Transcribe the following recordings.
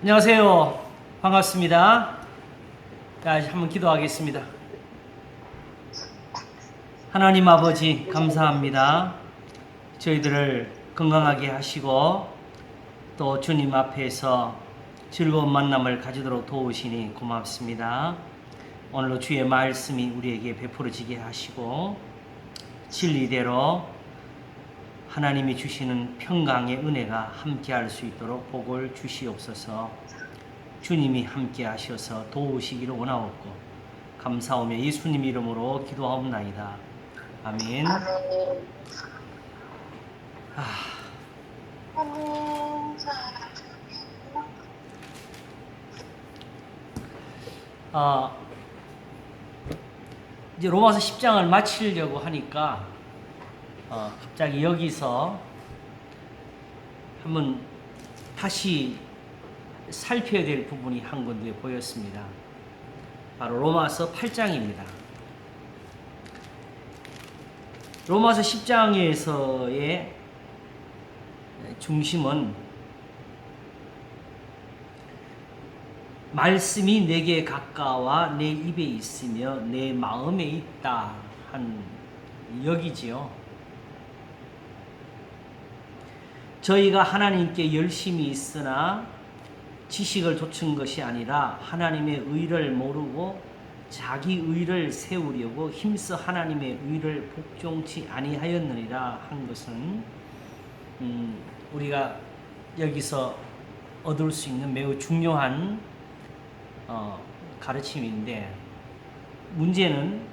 안녕하세요. 반갑습니다. 자, 한번 기도하겠습니다. 하나님 아버지, 감사합니다. 저희들을 건강하게 하시고 또 주님 앞에서 즐거운 만남을 가지도록 도우시니 고맙습니다. 오늘도 주의 말씀이 우리에게 베풀어지게 하시고 진리대로 하나님이 주시는 평강의 은혜가 함께할 수 있도록 복을 주시옵소서. 주님이 함께 하셔서 도우시기를 원하옵고 감사하며 예수님 이름으로 기도하옵나이다. 아멘. 이제 로마서 10장을 마치려고 하니까 갑자기 여기서 한번 다시 살펴야 될 부분이 한 군데 보였습니다. 바로 로마서 8장입니다. 로마서 10장에서의 중심은 말씀이 내게 가까워 내 입에 있으며 내 마음에 있다 한 여기지요. 저희가 하나님께 열심히 있으나 지식을 좇은 것이 아니라 하나님의 의를 모르고 자기 의를 세우려고 힘써 하나님의 의를 복종치 아니하였느니라 한 것은 우리가 여기서 얻을 수 있는 매우 중요한 가르침인데, 문제는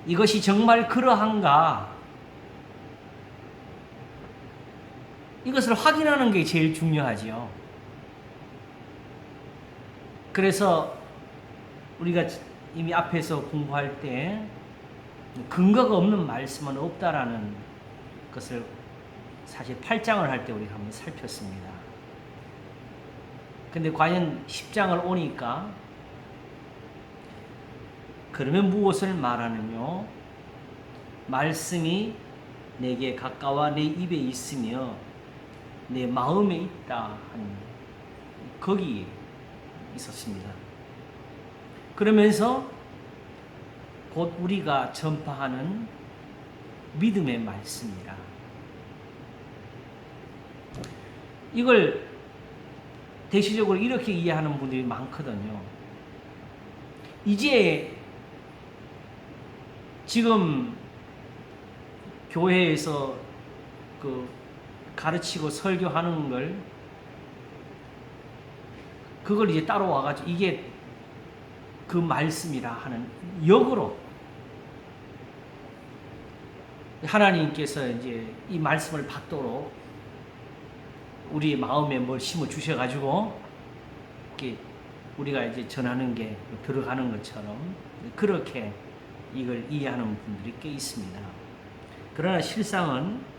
이것이 정말 그러한가, 이것을 확인하는 게 제일 중요하지요. 그래서 우리가 이미 앞에서 공부할 때 근거가 없는 말씀은 없다라는 것을 사실 8장을 할 때 우리가 한번 살폈습니다. 근데 과연 10장을 오니까 그러면 무엇을 말하느뇨? 말씀이 내게 가까워 내 입에 있으며 내 마음에 있다 하는 거기 있었습니다. 그러면서 곧 우리가 전파하는 믿음의 말씀이라. 이걸 대시적으로 이렇게 이해하는 분들이 많거든요. 이제 지금 교회에서 가르치고 설교하는 걸, 그걸 이제 따로 와가지고 이게 그 말씀이라 하는 역으로 하나님께서 이제 이 말씀을 받도록 우리 마음에 뭘 심어 주셔가지고 이렇게 우리가 이제 전하는 게 들어가는 것처럼 그렇게 이걸 이해하는 분들이 꽤 있습니다. 그러나 실상은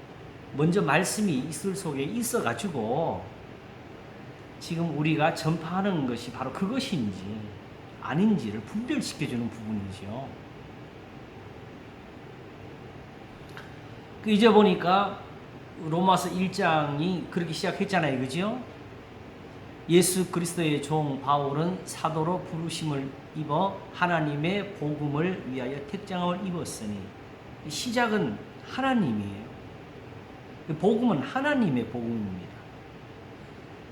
먼저 말씀이 있을 속에 있어가지고 지금 우리가 전파하는 것이 바로 그것인지 아닌지를 분별시켜주는 부분이죠. 이제 보니까 로마서 1장이 그렇게 시작했잖아요. 그죠? 예수 그리스도의 종 바울은 사도로 부르심을 입어 하나님의 복음을 위하여 택장함을 입었으니, 시작은 하나님이에요. 복음은 하나님의 복음입니다.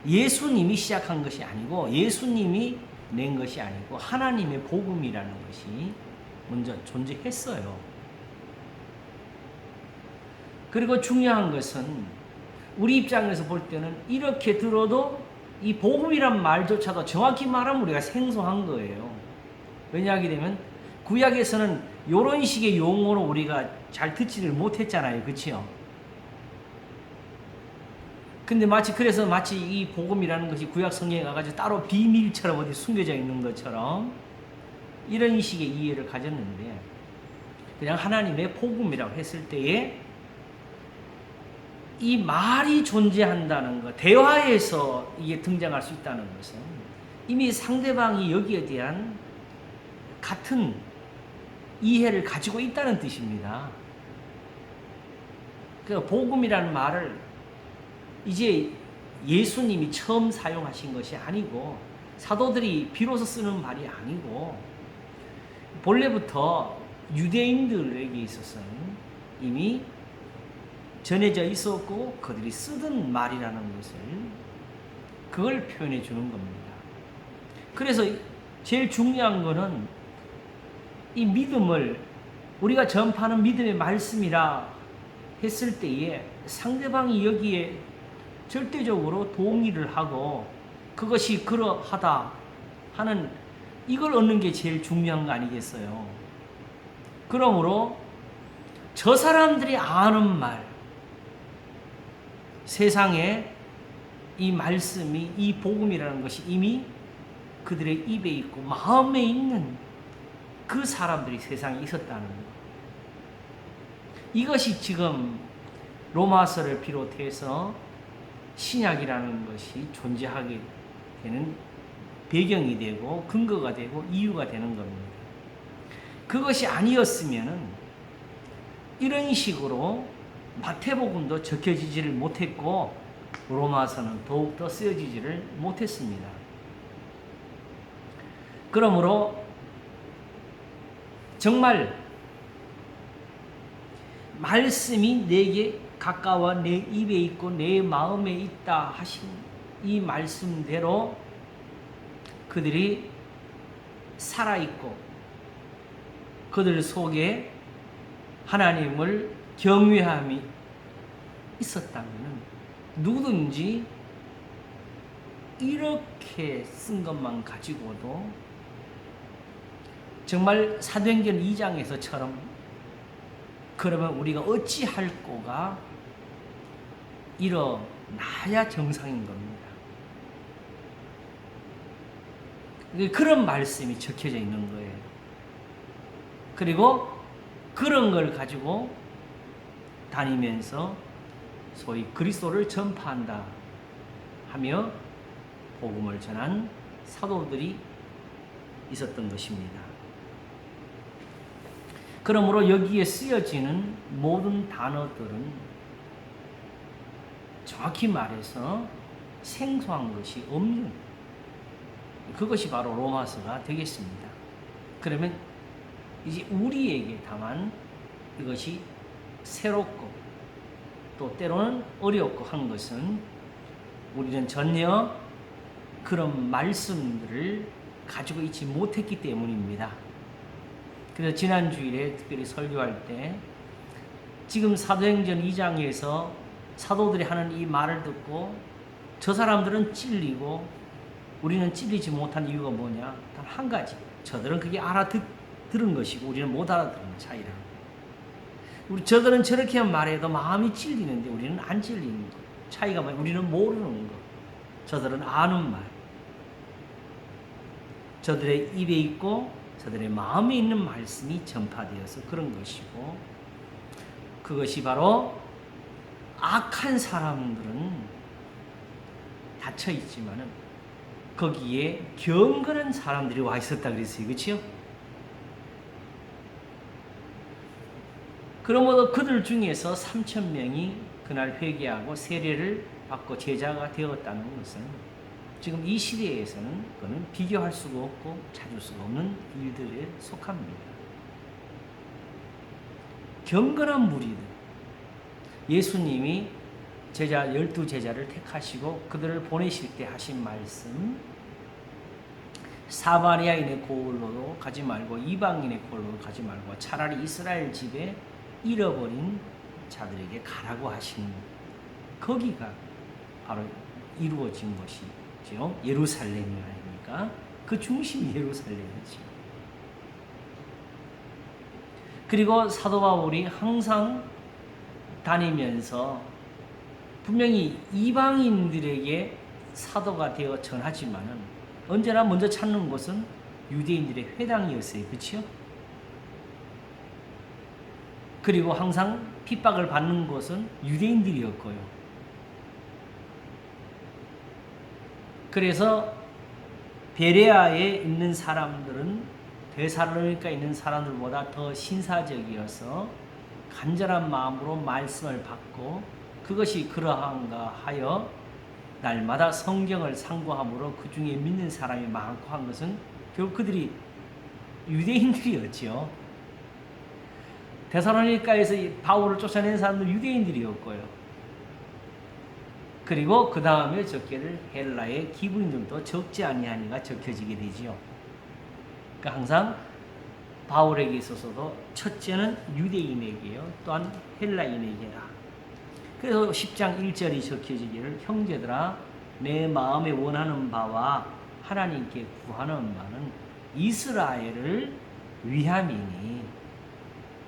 예수님이 시작한 것이 아니고 예수님이 낸 것이 아니고 하나님의 복음이라는 것이 먼저 존재했어요. 그리고 중요한 것은 우리 입장에서 볼 때는 이렇게 들어도 이 복음이란 말조차도 정확히 말하면 우리가 생소한 거예요. 왜냐하게 되면 구약에서는 이런 식의 용어로 우리가 잘 듣지를 못했잖아요. 그렇죠? 근데 그래서 마치 이 복음이라는 것이 구약 성경에 가가지고 따로 비밀처럼 어디 숨겨져 있는 것처럼 이런 식의 이해를 가졌는데, 그냥 하나님의 복음이라고 했을 때에 이 말이 존재한다는 것, 대화에서 이게 등장할 수 있다는 것은 이미 상대방이 여기에 대한 같은 이해를 가지고 있다는 뜻입니다. 그러니까 복음이라는 말을 이제 예수님이 처음 사용하신 것이 아니고 사도들이 비로소 쓰는 말이 아니고 본래부터 유대인들에게 있어서는 이미 전해져 있었고 그들이 쓰던 말이라는 것을 그걸 표현해 주는 겁니다. 그래서 제일 중요한 거는 이 믿음을 우리가 전파하는 믿음의 말씀이라 했을 때에 상대방이 여기에 절대적으로 동의를 하고 그것이 그러하다 하는 이걸 얻는 게 제일 중요한 거 아니겠어요? 그러므로 저 사람들이 아는 말, 세상에 이 말씀이, 이 복음이라는 것이 이미 그들의 입에 있고 마음에 있는 그 사람들이 세상에 있었다는 것. 이것이 지금 로마서를 비롯해서 신약이라는 것이 존재하게 되는 배경이 되고 근거가 되고 이유가 되는 겁니다. 그것이 아니었으면은 이런 식으로 마태복음도 적혀지지를 못했고 로마서는 더욱더 쓰여지지를 못했습니다. 그러므로 정말 말씀이 내게 가까워 내 입에 있고 내 마음에 있다 하신 이 말씀대로 그들이 살아있고 그들 속에 하나님을 경외함이 있었다면 누구든지 이렇게 쓴 것만 가지고도 정말 사도행전 2장에서처럼 그러면 우리가 어찌할꼬가 일어나야 정상인 겁니다. 그런 말씀이 적혀져 있는 거예요. 그리고 그런 걸 가지고 다니면서 소위 그리스도를 전파한다 하며 복음을 전한 사도들이 있었던 것입니다. 그러므로 여기에 쓰여지는 모든 단어들은 정확히 말해서 생소한 것이 없는 그것이 바로 로마서가 되겠습니다. 그러면 이제 우리에게 다만 이것이 새롭고 또 때로는 어렵고 한 것은 우리는 전혀 그런 말씀들을 가지고 있지 못했기 때문입니다. 그래서 지난 주일에 특별히 설교할 때 지금 사도행전 2장에서 사도들이 하는 이 말을 듣고 저 사람들은 찔리고 우리는 찔리지 못한 이유가 뭐냐? 단 한 가지. 저들은 그게 알아들은 것이고 우리는 못 알아듣는 차이라. 저들은 저렇게 말해도 마음이 찔리는데 우리는 안 찔리는 것. 차이가 뭐냐? 우리는 모르는 것. 저들은 아는 말. 저들의 입에 있고 저들의 마음에 있는 말씀이 전파되어서 그런 것이고 그것이 바로 악한 사람들은 닫혀 있지만은 거기에 경건한 사람들이 와 있었다 그랬어요. 그렇죠? 그러므로 그들 중에서 3,000명이 그날 회개하고 세례를 받고 제자가 되었다는 것은 지금 이 시대에서는 그거는 비교할 수가 없고 찾을 수가 없는 일들에 속합니다. 경건한 무리들, 예수님이 12제자를 택하시고 그들을 보내실 때 하신 말씀, 사마리아인의 고을로도 가지 말고 이방인의 고을로도 가지 말고 차라리 이스라엘 집에 잃어버린 자들에게 가라고 하신 거기가 바로 이루어진 것이죠. 예루살렘이 아닙니까? 그 중심이 예루살렘이죠. 그리고 사도 바울이 항상 다니면서 분명히 이방인들에게 사도가 되어 전하지만은 언제나 먼저 찾는 곳은 유대인들의 회당이었어요. 그렇죠? 그리고 항상 핍박을 받는 곳은 유대인들이었고요. 그래서 베레아에 있는 사람들은 데살로니가에 있는 사람들보다 더 신사적이어서 간절한 마음으로 말씀을 받고 그것이 그러한가 하여 날마다 성경을 상고함으로 그 중에 믿는 사람이 많고 한 것은 결국 그들이 유대인들이었죠. 데살로니가에서 바울을 쫓아낸 사람들 유대인들이었고요. 그리고 그 다음에 적게를 헬라의 기브인들도 적지 아니하니가 적혀지게 되지요. 그러니까 항상 바울에게 있어서도 첫째는 유대인에게요, 또한 헬라인에게라. 그래서 10장 1절이 적혀지기를 형제들아 내 마음에 원하는 바와 하나님께 구하는 바는 이스라엘을 위함이니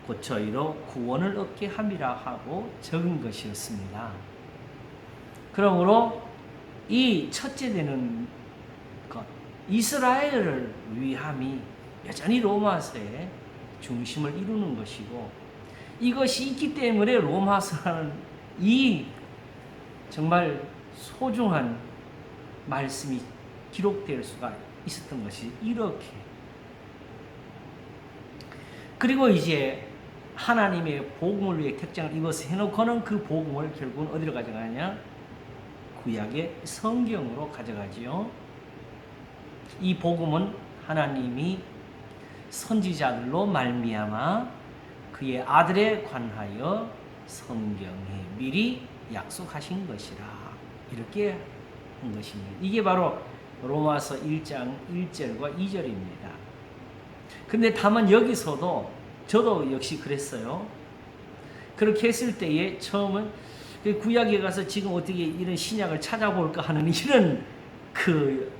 곧 저희로 구원을 얻게 함이라 하고 적은 것이었습니다. 그러므로 이 첫째 되는 것, 이스라엘을 위함이 여전히 로마서의 중심을 이루는 것이고, 이것이 있기 때문에 로마서라는 이 정말 소중한 말씀이 기록될 수가 있었던 것이 이렇게. 그리고 이제 하나님의 복음을 위해 택장을 입어서 해놓고는 그 복음을 결국은 어디로 가져가냐? 구약의 성경으로 가져가지요. 이 복음은 하나님이 선지자들로 말미암아 그의 아들에 관하여 성경에 미리 약속하신 것이라, 이렇게 한 것입니다. 이게 바로 로마서 1장 1절과 2절입니다. 근데 다만 여기서도 저도 역시 그랬어요. 그렇게 했을 때에 처음은 구약에 가서 지금 어떻게 이런 신약을 찾아볼까 하는 이런 그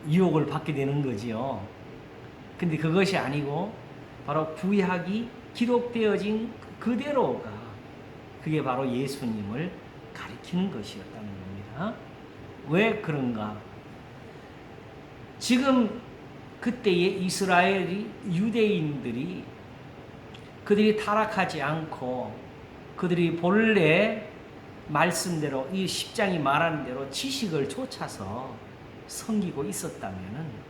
유혹을 받게 되는 거지요. 근데 그것이 아니고 바로 구약이 기록되어진 그대로가, 그게 바로 예수님을 가리키는 것이었다는 겁니다. 왜 그런가? 지금 그때의 이스라엘이, 유대인들이 그들이 타락하지 않고 그들이 본래 말씀대로, 이 10장이 말하는 대로 지식을 좇아서 섬기고 있었다면은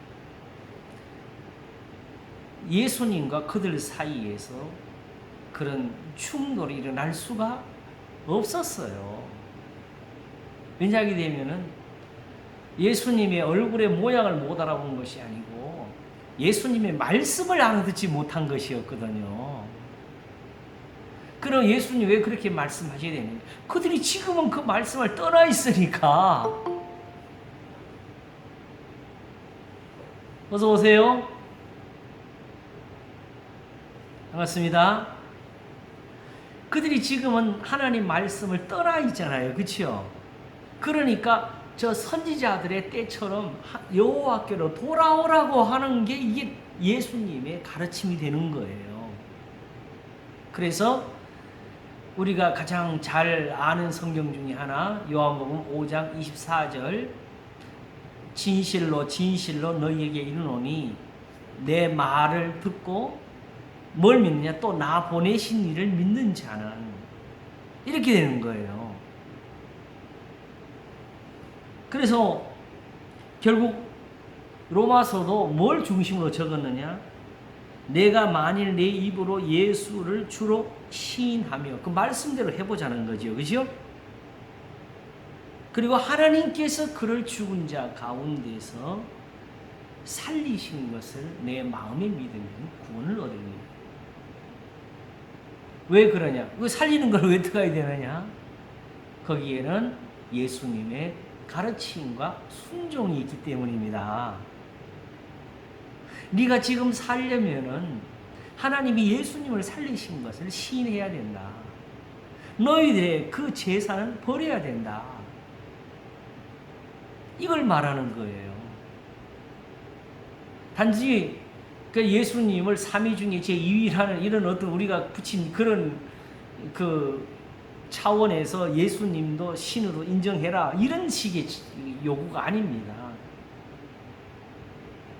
예수님과 그들 사이에서 그런 충돌이 일어날 수가 없었어요. 왜냐하게 되면은 예수님의 얼굴의 모양을 못 알아본 것이 아니고 예수님의 말씀을 알아듣지 못한 것이었거든요. 그럼 예수님 왜 그렇게 말씀하셔야 되느냐? 그들이 지금은 그 말씀을 떠나 있으니까. 어서 오세요. 반갑습니다. 그들이 지금은 하나님 말씀을 떠나 있잖아요. 그렇죠? 그러니까 저 선지자들의 때처럼 여호와께로 돌아오라고 하는 게 이게 예수님의 가르침이 되는 거예요. 그래서 우리가 가장 잘 아는 성경 중에 하나, 요한복음 5장 24절, 진실로 진실로 너희에게 이르노니 내 말을 듣고 뭘 믿느냐? 또 나 보내신 이를 믿는 자는, 이렇게 되는 거예요. 그래서 결국 로마서도 뭘 중심으로 적었느냐? 내가 만일 내 입으로 예수를 주로 시인하며, 그 말씀대로 해보자는 거죠. 그죠? 그리고 하나님께서 그를 죽은 자 가운데서 살리신 것을 내 마음에 믿으면 구원을 얻으니. 왜 그러냐? 그 살리는 걸 왜 들어가야 되느냐? 거기에는 예수님의 가르침과 순종이 있기 때문입니다. 네가 지금 살려면은 하나님이 예수님을 살리신 것을 시인해야 된다. 너희들의 그 제사는 버려야 된다. 이걸 말하는 거예요. 단지 그 예수님을 삼위 중에 제2위라는 이런 어떤 우리가 붙인 그런 그 차원에서 예수님도 신으로 인정해라, 이런 식의 요구가 아닙니다.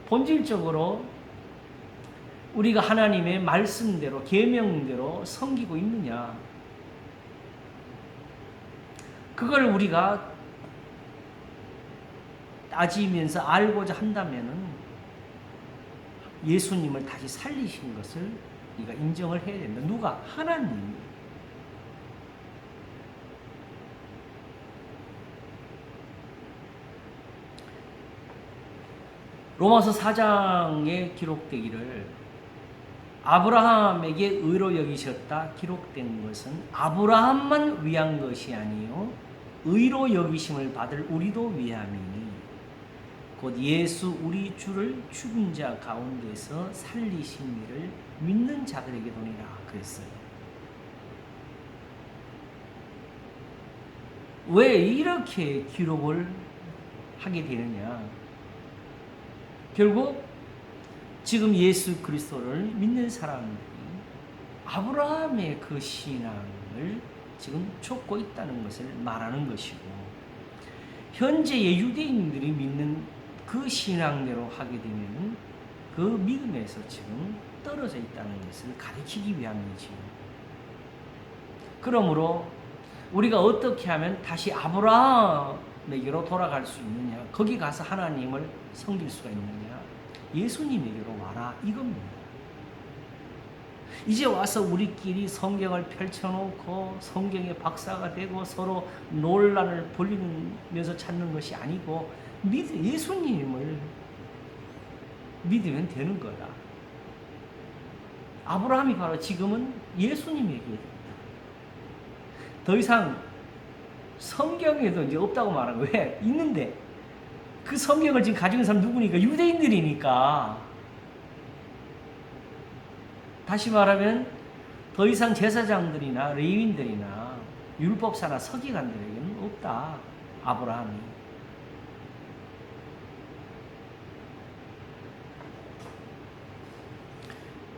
본질적으로 우리가 하나님의 말씀대로, 계명대로 섬기고 있느냐, 그걸 우리가 따지면서 알고자 한다면은 예수님을 다시 살리신 것을 우리가 인정을 해야 된다. 누가? 하나님. 로마서 4장에 기록되기를 아브라함에게 의로 여기셨다 기록된 것은 아브라함만 위한 것이 아니요 의로 여기심을 받을 우리도 위함이니 곧 예수 우리 주를 죽은 자 가운데서 살리신 이를 믿는 자들에게도니라 그랬어요. 왜 이렇게 기록을 하게 되느냐? 결국 지금 예수 그리스도를 믿는 사람들이 아브라함의 그 신앙을 지금 쫓고 있다는 것을 말하는 것이고, 현재의 유대인들이 믿는 그 신앙대로 하게 되면 그 믿음에서 지금 떨어져 있다는 것을 가르치기 위함이지요. 그러므로 우리가 어떻게 하면 다시 아브라함에게로 돌아갈 수 있느냐? 거기 가서 하나님을 섬길 수가 있느냐? 예수님에게로 와라 이겁니다. 이제 와서 우리끼리 성경을 펼쳐놓고 성경의 박사가 되고 서로 논란을 벌이면서 찾는 것이 아니고 예수님을 믿으면 되는 거다. 아브라함이 바로 지금은 예수님에게 더 이상 성경에도 이제 없다고 말하는 거예요. 왜? 있는데 그 성경을 지금 가지고 있는 사람 누구니까? 유대인들이니까. 다시 말하면 더 이상 제사장들이나 레위인들이나 율법사나 서기관들에게는 없다. 아브라함이.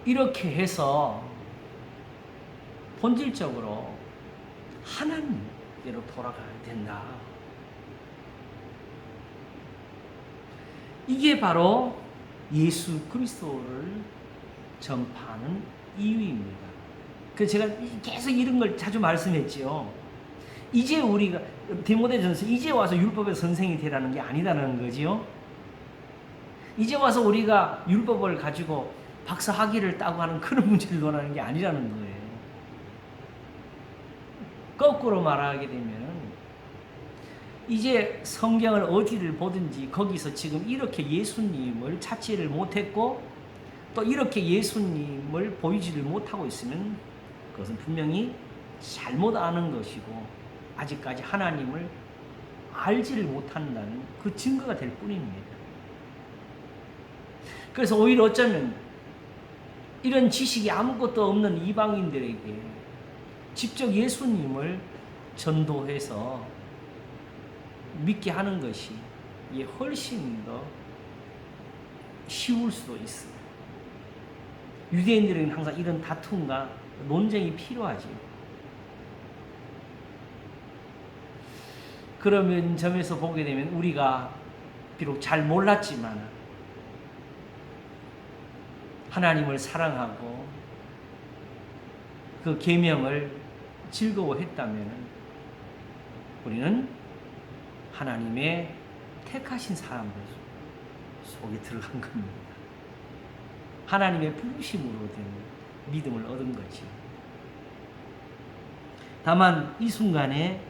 이렇게 해서 본질적으로 하나님께로 돌아가야 된다. 이게 바로 예수 그리스도를 전파하는 이유입니다. 그래서 제가 계속 이런 걸 자주 말씀했지요. 이제 우리가 디모데전서 이제 와서 율법의 선생이 되라는 게 아니다라는 거지요. 이제 와서 우리가 율법을 가지고 박사 학위를 따고 하는 그런 문제를 논하는 게 아니라는 거예요. 거꾸로 말하게 되면 이제 성경을 어디를 보든지 거기서 지금 이렇게 예수님을 찾지를 못했고 또 이렇게 예수님을 보이지를 못하고 있으면 그것은 분명히 잘못 아는 것이고 아직까지 하나님을 알지를 못한다는 그 증거가 될 뿐입니다. 그래서 오히려 어쩌면 이런 지식이 아무것도 없는 이방인들에게 직접 예수님을 전도해서 믿게 하는 것이 훨씬 더 쉬울 수도 있어요. 유대인들에게는 항상 이런 다툼과 논쟁이 필요하죠. 그러면 점에서 보게 되면 우리가 비록 잘 몰랐지만 하나님을 사랑하고 그 계명을 즐거워했다면 우리는 하나님의 택하신 사람들 속에 들어간 겁니다. 하나님의 부르심으로 된 믿음을 얻은 거지. 다만 이 순간에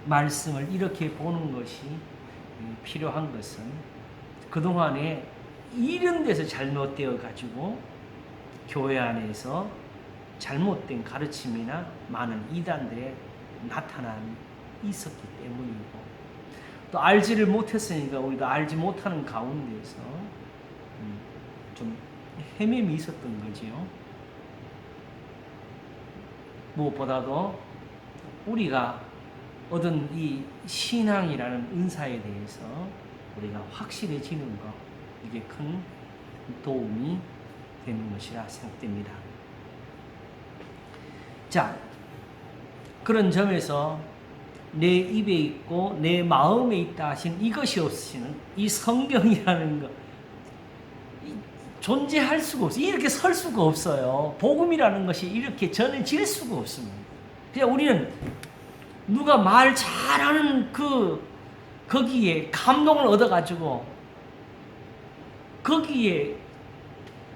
말씀을 이렇게 보는 것이 필요한 것은 그동안에 이런 데서 잘못되어 가지고 교회 안에서 잘못된 가르침이나 많은 이단들의 나타남이 있었기 때문이고 또 알지를 못했으니까 우리가 알지 못하는 가운데서 좀 헤매미 있었던 거지요. 무엇보다도 우리가 얻은 이 신앙이라는 은사에 대해서 우리가 확실해지는 것, 이게 큰 도움이 되는 것이라 생각됩니다. 자, 그런 점에서 내 입에 있고 내 마음에 있다 하신 이것이 없으시는 이 성경이라는 것 존재할 수가 없어요. 이렇게 설 수가 없어요. 복음이라는 것이 이렇게 전해질 수가 없습니다. 그냥 우리는 누가 말 잘하는 거기에 감동을 얻어가지고 거기에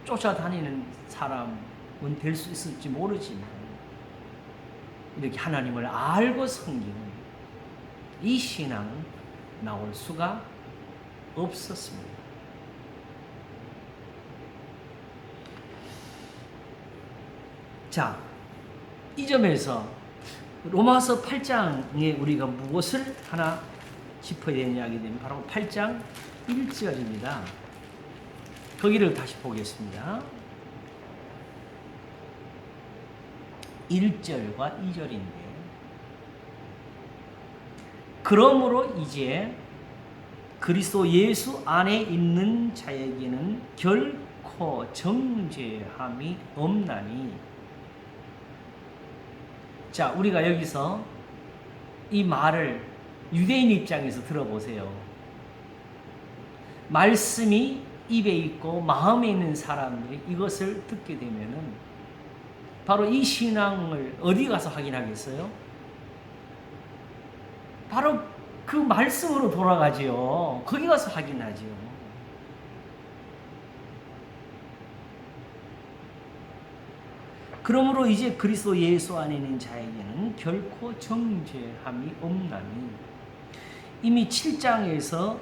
쫓아다니는 사람은 될 수 있을지 모르지만 이렇게 하나님을 알고 섬기는 이 신앙은 나올 수가 없었습니다. 자, 이 점에서 로마서 8장에 우리가 무엇을 하나 짚어야 되느냐 하게 되면 바로 8장 1절입니다. 거기를 다시 보겠습니다. 1절과 2절인데, 그러므로 이제 그리스도 예수 안에 있는 자에게는 결코 정죄함이 없나니. 자, 우리가 여기서 이 말을 유대인 입장에서 들어보세요. 말씀이 입에 있고 마음에 있는 사람들이 이것을 듣게 되면은 바로 이 신앙을 어디 가서 확인하겠어요? 바로 그 말씀으로 돌아가지요. 거기 가서 확인하지요. 그러므로 이제 그리스도 예수 안에 있는 자에게는 결코 정죄함이 없나니. 이미 7장에서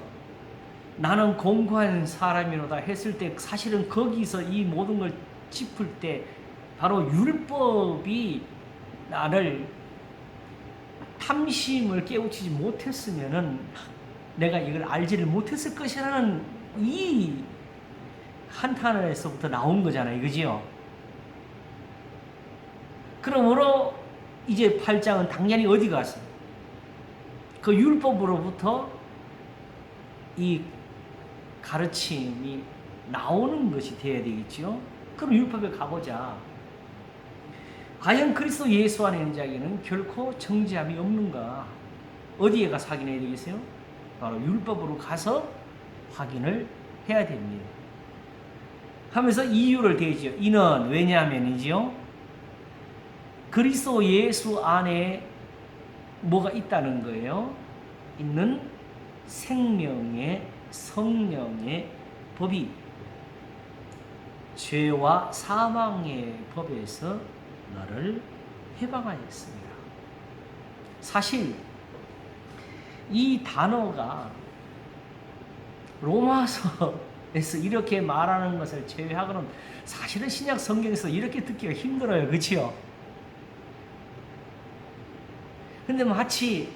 나는 공고한 사람이로다 했을 때 사실은 거기서 이 모든 걸 짚을 때 바로 율법이 나를 탐심을 깨우치지 못했으면은 내가 이걸 알지를 못했을 것이라는 이 한탄에서부터 나온 거잖아요. 그지요? 그러므로 이제 8장은 당연히 어디 가서 그 율법으로부터 이 가르침이 나오는 것이 되어야 되겠죠. 그럼 율법에 가보자. 과연 그리스도 예수 안에 있는 자에게는 결코 정죄함이 없는가? 어디에 가서 확인해야 되겠어요? 바로 율법으로 가서 확인을 해야 됩니다. 하면서 이유를 대죠. 이는 왜냐하면이지요, 그리스도 예수 안에 뭐가 있다는 거예요? 있는 생명의 성령의 법이 죄와 사망의 법에서 나를 해방하였습니다. 사실 이 단어가 로마서에서 이렇게 말하는 것을 제외하고는 사실은 신약 성경에서 이렇게 듣기가 힘들어요. 그렇지요? 근데 마치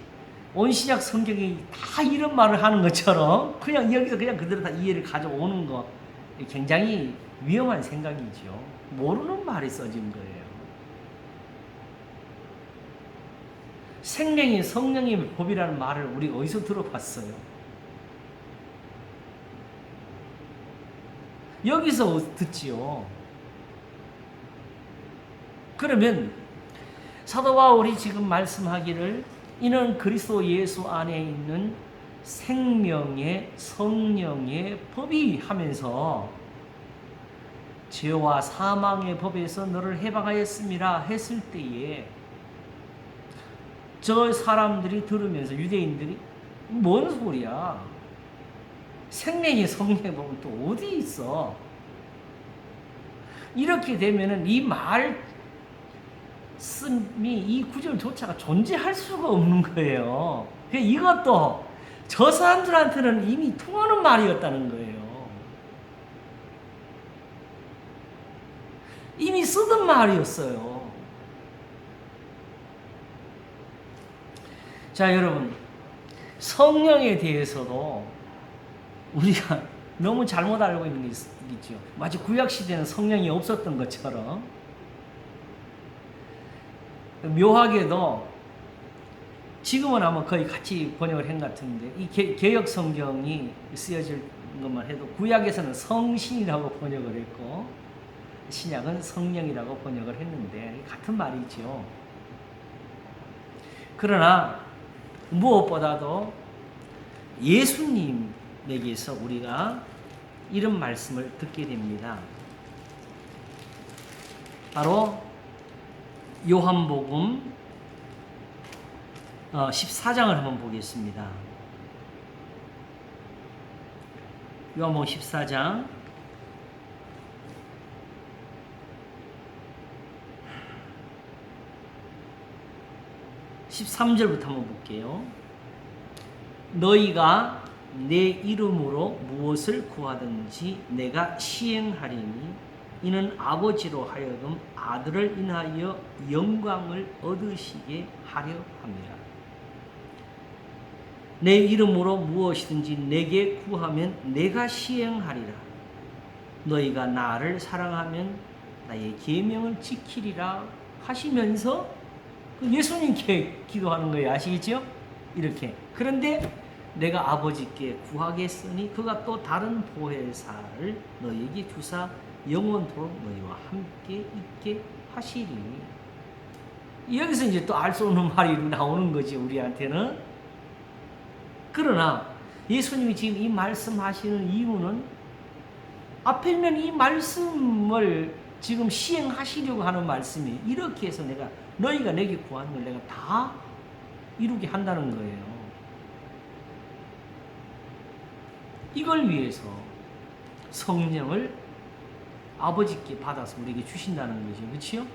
온 신약 성경이 다 이런 말을 하는 것처럼 그냥 여기서 그냥 그대로 다 이해를 가져오는 거 굉장히 위험한 생각이죠. 모르는 말이 써진 거예요. 생명이 성령의 법이라는 말을 우리가 어디서 들어봤어요? 여기서 듣지요. 그러면 사도 바울이 지금 말씀하기를 이는 그리스도 예수 안에 있는 생명의 성령의 법이 하면서 죄와 사망의 법에서 너를 해방하였습니다 했을 때에 저 사람들이 들으면서 유대인들이 뭔 소리야? 생명의 성령의 법은 또 어디 있어? 이렇게 되면은 이 말씀이 이 구절조차가 존재할 수가 없는 거예요. 이것도 저 사람들한테는 이미 통하는 말이었다는 거예요. 이미 쓰던 말이었어요. 자, 여러분, 성령에 대해서도 우리가 너무 잘못 알고 있는 게 있죠. 마치 구약시대는 성령이 없었던 것처럼 묘하게도 지금은 아마 거의 같이 번역을 한 것 같은데 이 개역 성경이 쓰여질 것만 해도 구약에서는 성신이라고 번역을 했고 신약은 성령이라고 번역을 했는데 같은 말이죠. 그러나 무엇보다도 예수님에게서 우리가 이런 말씀을 듣게 됩니다. 바로 요한복음 14장을 한번 보겠습니다. 요한복음 14장 13절부터 한번 볼게요. 너희가 내 이름으로 무엇을 구하든지 내가 시행하리니 이는 아버지로 하여금 아들을 인하여 영광을 얻으시게 하려 합니다. 내 이름으로 무엇이든지 내게 구하면 내가 시행하리라. 너희가 나를 사랑하면 나의 계명을 지키리라 하시면서 예수님께 기도하는 거예요. 아시겠죠? 이렇게. 그런데 내가 아버지께 구하겠으니 그가 또 다른 보혜사를 너희에게 주사 영원토록 너희와 함께 있게 하시리. 여기서 이제 또 알 수 없는 말이 나오는 거지, 우리한테는. 그러나 예수님이 지금 이 말씀하시는 이유는 앞에 있는 이 말씀을 지금 시행하시려고 하는 말씀이 이렇게 해서 너희가 내게 구하는 걸 내가 다 이루게 한다는 거예요. 이걸 위해서 성령을 아버지께 받아서 우리에게 주신다는 거죠. 그렇죠?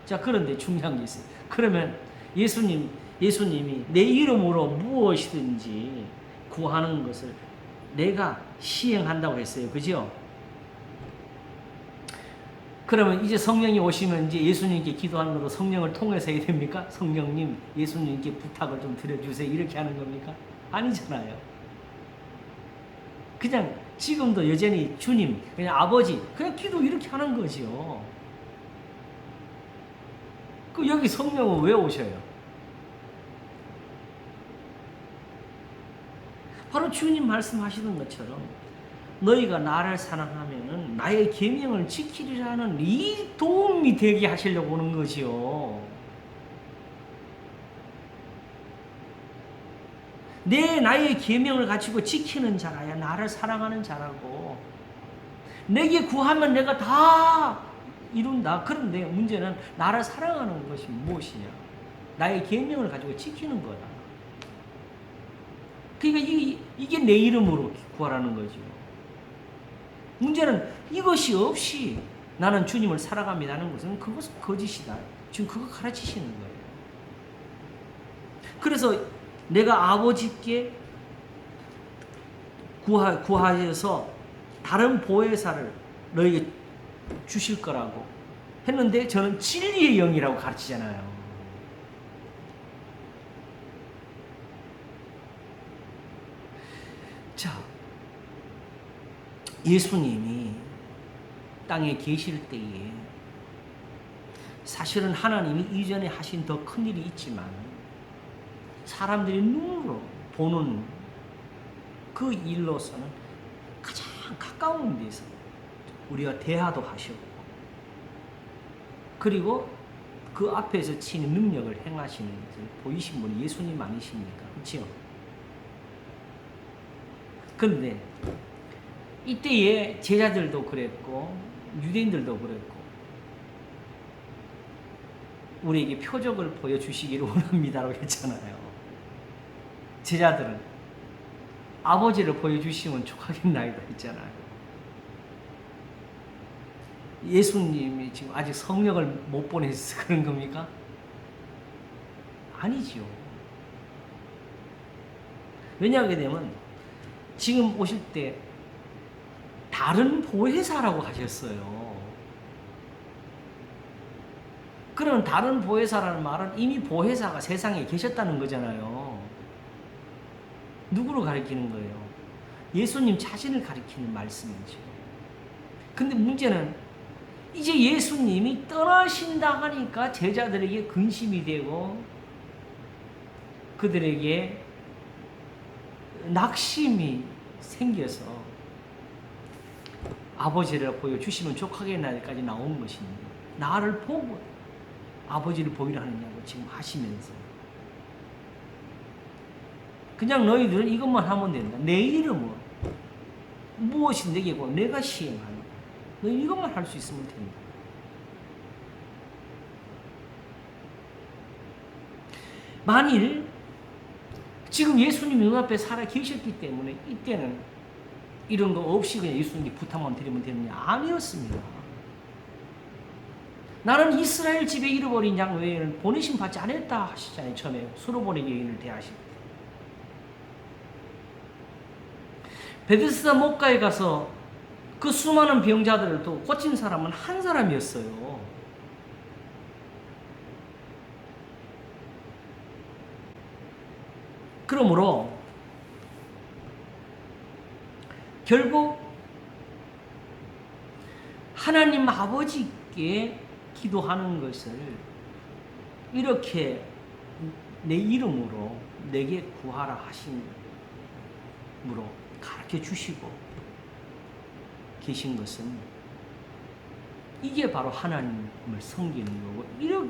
자, 그런데 중요한 게 있어요. 그러면 예수님이 내 이름으로 무엇이든지 구하는 것을 내가 시행한다고 했어요. 그죠? 그러면 이제 성령이 오시면 이제 예수님께 기도하는 것도 성령을 통해서 해야 됩니까? 성령님, 예수님께 부탁을 좀 드려주세요. 이렇게 하는 겁니까? 아니잖아요. 그냥 지금도 여전히 주님, 그냥 아버지, 그냥 기도 이렇게 하는 거죠. 그 여기 성령은 왜 오셔요? 바로 주님 말씀하시는 것처럼 너희가 나를 사랑하면은 나의 계명을 지키리라는 이 도움이 되게 하시려고 오는 거지요. 나의 계명을 가지고 지키는 자라야 나를 사랑하는 자라고. 내게 구하면 내가 다 이룬다. 그런데 문제는 나를 사랑하는 것이 무엇이냐? 나의 계명을 가지고 지키는 거다. 그러니까 이게 내 이름으로 구하라는 거죠. 문제는 이것이 없이 나는 주님을 살아갑니다는 것은 그것은 거짓이다. 지금 그거 가르치시는 거예요. 그래서 내가 아버지께 구하여서 다른 보혜사를 너에게 주실 거라고 했는데 저는 진리의 영이라고 가르치잖아요. 자, 예수님이 땅에 계실 때에 사실은 하나님이 이전에 하신 더 큰 일이 있지만 사람들이 눈으로 보는 그 일로서는 가장 가까운 데서 우리가 대화도 하셨고 그리고 그 앞에서 치는 능력을 행하시는 것을 보이신 분이 예수님 아니십니까? 그렇죠? 그런데 이때에 제자들도 그랬고 유대인들도 그랬고 우리에게 표적을 보여주시기를 원합니다라고 했잖아요. 제자들은 아버지를 보여주시면 족하겠나이다 했잖아요. 예수님이 지금 아직 성령을 못 보내서 그런 겁니까? 아니죠. 왜냐하게 되면 지금 오실 때 다른 보혜사라고 하셨어요. 그러면 다른 보혜사라는 말은 이미 보혜사가 세상에 계셨다는 거잖아요. 누구를 가리키는 거예요? 예수님 자신을 가리키는 말씀이죠. 근데 문제는 이제 예수님이 떠나신다 하니까 제자들에게 근심이 되고 그들에게 낙심이 생겨서 아버지를 보여주시면 족하겠나까지 나온 것입니다. 나를 보고 아버지를 보이려 하느냐고 지금 하시면서 그냥 너희들은 이것만 하면 된다. 내 이름으로 무엇이 내게 고 내가 시행한다. 너희 이것만 할 수 있으면 된다. 만일 지금 예수님이 눈앞에 살아 계셨기 때문에 이때는 이런 거 없이 그냥 예수님께 부탁만 드리면 되느냐? 아니었습니다. 나는 이스라엘 집에 잃어버린 양 외에는 보내심 받지 않았다 하시잖아요. 처음에 수로보내기 여인을 대하실 때. 베드스다 목가에 가서 그 수많은 병자들도 고친 사람은 한 사람이었어요. 그러므로 결국 하나님 아버지께 기도하는 것을 이렇게 내 이름으로 내게 구하라 하심으로 가르쳐 주시고 계신 것은 이게 바로 하나님을 섬기는 거고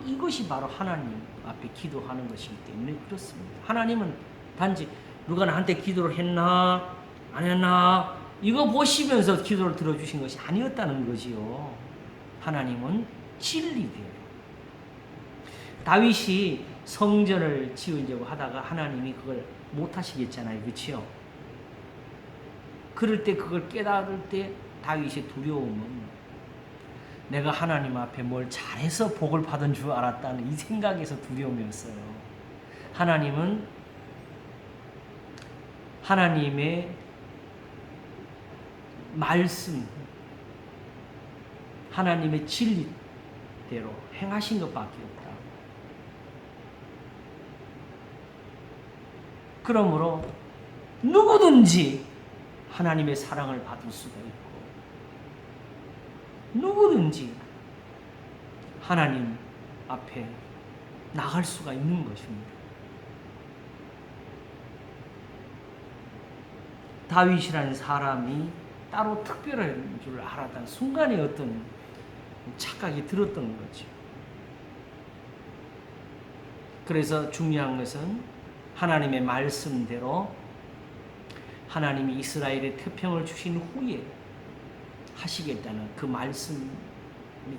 이것이 바로 하나님 앞에 기도하는 것이기 때문에 그렇습니다. 하나님은 단지 누가 나한테 기도를 했나 안 했나 이거 보시면서 기도를 들어주신 것이 아니었다는 거지요. 하나님은 진리대로. 다윗이 성전을 지으려고 하다가 하나님이 그걸 못 하시겠잖아요. 그렇죠? 그럴 때 그걸 깨달을 때 다윗의 두려움은 내가 하나님 앞에 뭘 잘해서 복을 받은 줄 알았다는 이 생각에서 두려움이었어요. 하나님은 하나님의 말씀, 하나님의 진리대로 행하신 것밖에 없다. 그러므로 누구든지 하나님의 사랑을 받을 수가 있고 누구든지 하나님 앞에 나갈 수가 있는 것입니다. 다윗이라는 사람이 따로 특별한 줄 알았던 순간에 어떤 착각이 들었던 거죠. 그래서 중요한 것은 하나님의 말씀대로 하나님이 이스라엘에 태평을 주신 후에 하시겠다는 그 말씀이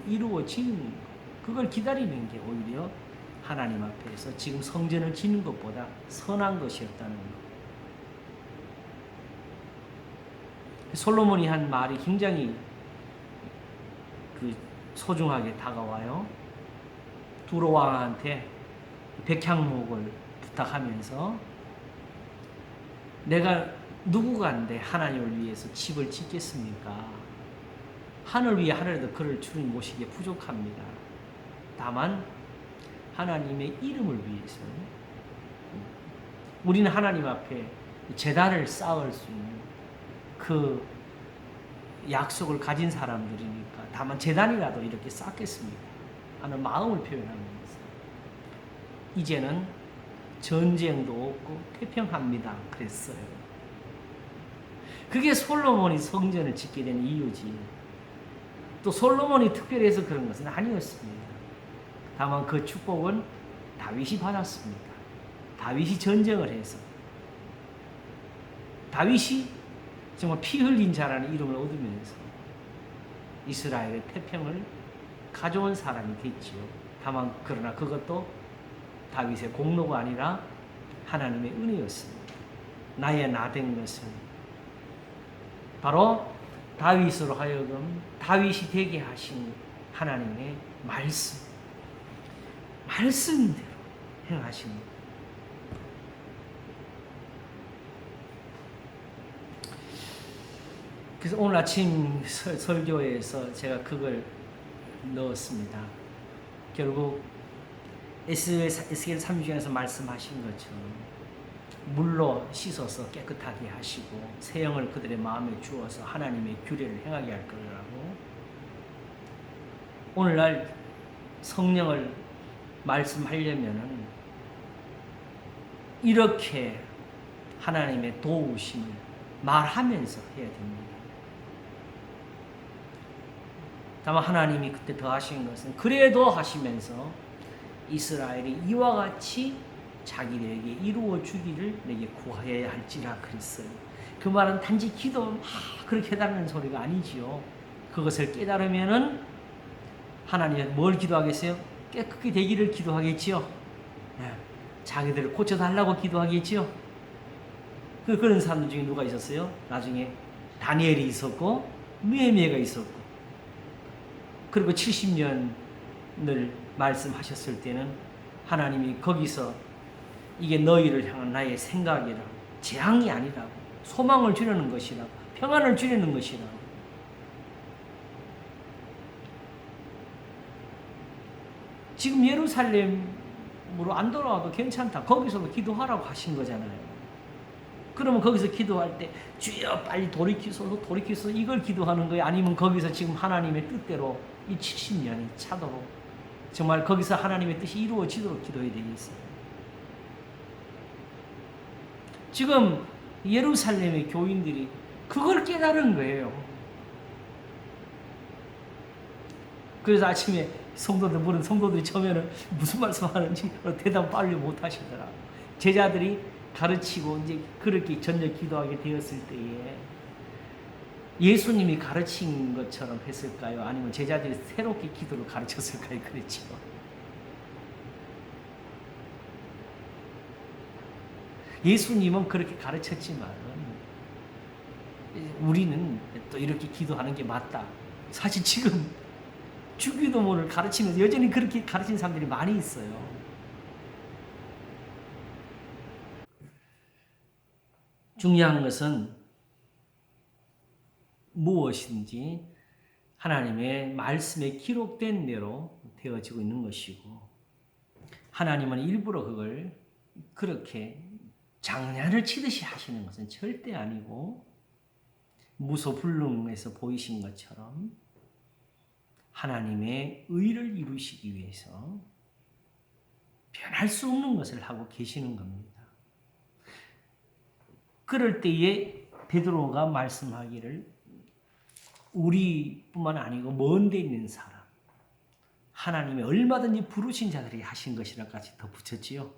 이루어지는 것, 그걸 기다리는 게 오히려 하나님 앞에서 지금 성전을 짓는 것보다 선한 것이었다는 것. 솔로몬이 한 말이 굉장히 소중하게 다가와요. 두로 왕한테 백향목을 부탁하면서 내가 누구간데 하나님을 위해서 집을 짓겠습니까? 하늘 위에 하늘에도 그를 주님 모시기에 부족합니다. 다만 하나님의 이름을 위해서 우리는 하나님 앞에 제단을 쌓을 수 있는 그 약속을 가진 사람들이니까 다만 제단이라도 이렇게 쌓겠습니다 하는 마음을 표현하면서 이제는 전쟁도 없고 태평합니다 그랬어요. 그게 솔로몬이 성전을 짓게 된 이유지. 또 솔로몬이 특별해서 그런 것은 아니었습니다. 다만 그 축복은 다윗이 받았습니다. 다윗이 전쟁을 해서 다윗이 정말 피 흘린 자라는 이름을 얻으면서 이스라엘의 태평을 가져온 사람이 됐지요. 다만 그러나 그것도 다윗의 공로가 아니라 하나님의 은혜였습니다. 나의 나된 것은 바로 다윗으로 하여금 다윗이 되게 하신 하나님의 말씀대로 행하신 것. 그래서 오늘 아침 설교에서 제가 그걸 넣었습니다. 결국 에스겔 30장에서 말씀하신 것처럼 물로 씻어서 깨끗하게 하시고 새 영을 그들의 마음에 주어서 하나님의 규례를 행하게 할 거라고. 오늘날 성령을 말씀하려면은 이렇게 하나님의 도우심을 말하면서 해야 됩니다. 다만 하나님이 그때 더 하신 것은 그래도 하시면서 이스라엘이 이와 같이 자기들에게 이루어 주기를 내게 구하여야 할지라 그랬어요. 그 말은 단지 기도 막 그렇게 해달라는 소리가 아니지요. 그것을 깨달으면은 하나님은 뭘 기도하겠어요? 깨끗게 되기를 기도하겠지요. 네. 자기들을 고쳐달라고 기도하겠지요. 그런 사람들 중에 누가 있었어요? 나중에 다니엘이 있었고 느헤미야가 있었고 그리고 70년을 말씀하셨을 때는 하나님이 거기서 이게 너희를 향한 나의 생각이라고 재앙이 아니라고 소망을 주려는 것이라고 평안을 주려는 것이라고 지금 예루살렘으로 안 돌아와도 괜찮다. 거기서도 기도하라고 하신 거잖아요. 그러면 거기서 기도할 때 주여 빨리 돌이키소서 이걸 기도하는 거예요? 아니면 거기서 지금 하나님의 뜻대로 이 70년이 차도록 정말 거기서 하나님의 뜻이 이루어지도록 기도해야 되겠어요. 지금 예루살렘의 교인들이 그걸 깨달은 거예요. 그래서 아침에 성도들이 처음에는 무슨 말씀하는지 대답 빨리 못 하시더라. 제자들이 가르치고 이제 그렇게 전혀 기도하게 되었을 때에 예수님이 가르친 것처럼 했을까요? 아니면 제자들이 새롭게 기도를 가르쳤을까요? 그랬죠. 예수님은 그렇게 가르쳤지만 우리는 또 이렇게 기도하는 게 맞다. 사실 지금 주기도문을 가르치면서 여전히 그렇게 가르치는 사람들이 많이 있어요. 중요한 것은 무엇인지 하나님의 말씀에 기록된 대로 되어지고 있는 것이고, 하나님은 일부러 그걸 그렇게 장난을 치듯이 하시는 것은 절대 아니고, 무소불능에서 보이신 것처럼 하나님의 의를 이루시기 위해서 변할 수 없는 것을 하고 계시는 겁니다. 그럴 때에 베드로가 말씀하기를 우리뿐만 아니고 먼 데 있는 사람, 하나님이 얼마든지 부르신 자들이 하신 것이라까지 덧붙였지요.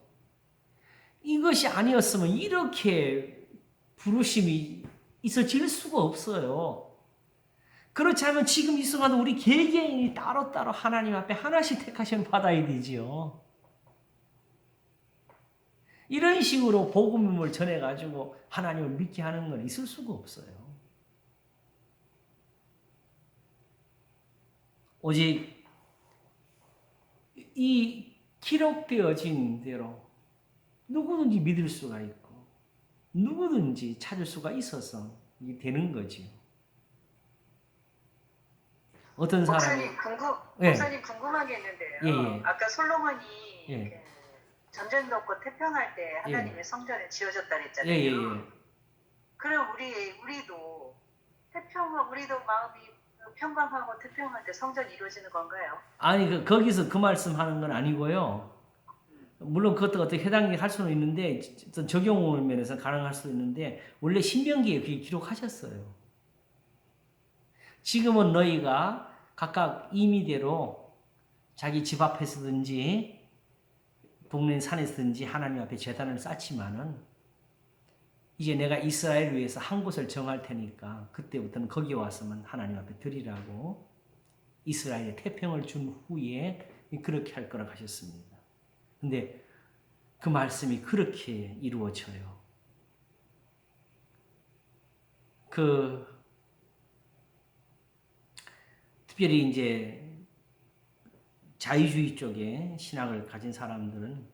이것이 아니었으면 이렇게 부르심이 있어질 수가 없어요. 그렇지 않으면 지금 이 순간 우리 개개인이 따로따로 하나님 앞에 하나씩 택하시면 받아야 되지요. 이런 식으로 복음을 전해가지고 하나님을 믿게 하는 건 있을 수가 없어요. 오직 이 기록되어진 대로 누구든지 믿을 수가 있고 누구든지 찾을 수가 있어서 이게 되는 거지요. 어떤 사람이 목사님 궁금한 게 있는데요. 예. 아까 솔로몬이 예. 전쟁도 없고 태평할 때 하나님의 성전을 지어줬다 그랬잖아요. 예. 그럼 우리도 우리도 마음이 평강하고 태평할 때 성전이 이루어지는 건가요? 아니 거기서 그 말씀하는 건 아니고요. 물론 그것도 어떻게 해당이 할 수는 있는데 적용 면에서 가능할 수도 있는데 원래 신명기에 그게 기록하셨어요. 지금은 너희가 각각 임의대로 자기 집 앞에서든지 동네 산에서든지 하나님 앞에 제단을 쌓지만은 이제 내가 이스라엘 위해서 한 곳을 정할 테니까 그때부터는 거기 와서만 하나님 앞에 드리라고 이스라엘에 태평을 준 후에 그렇게 할 거라고 하셨습니다. 근데 그 말씀이 그렇게 이루어져요. 특별히 이제 자유주의 쪽에 신학을 가진 사람들은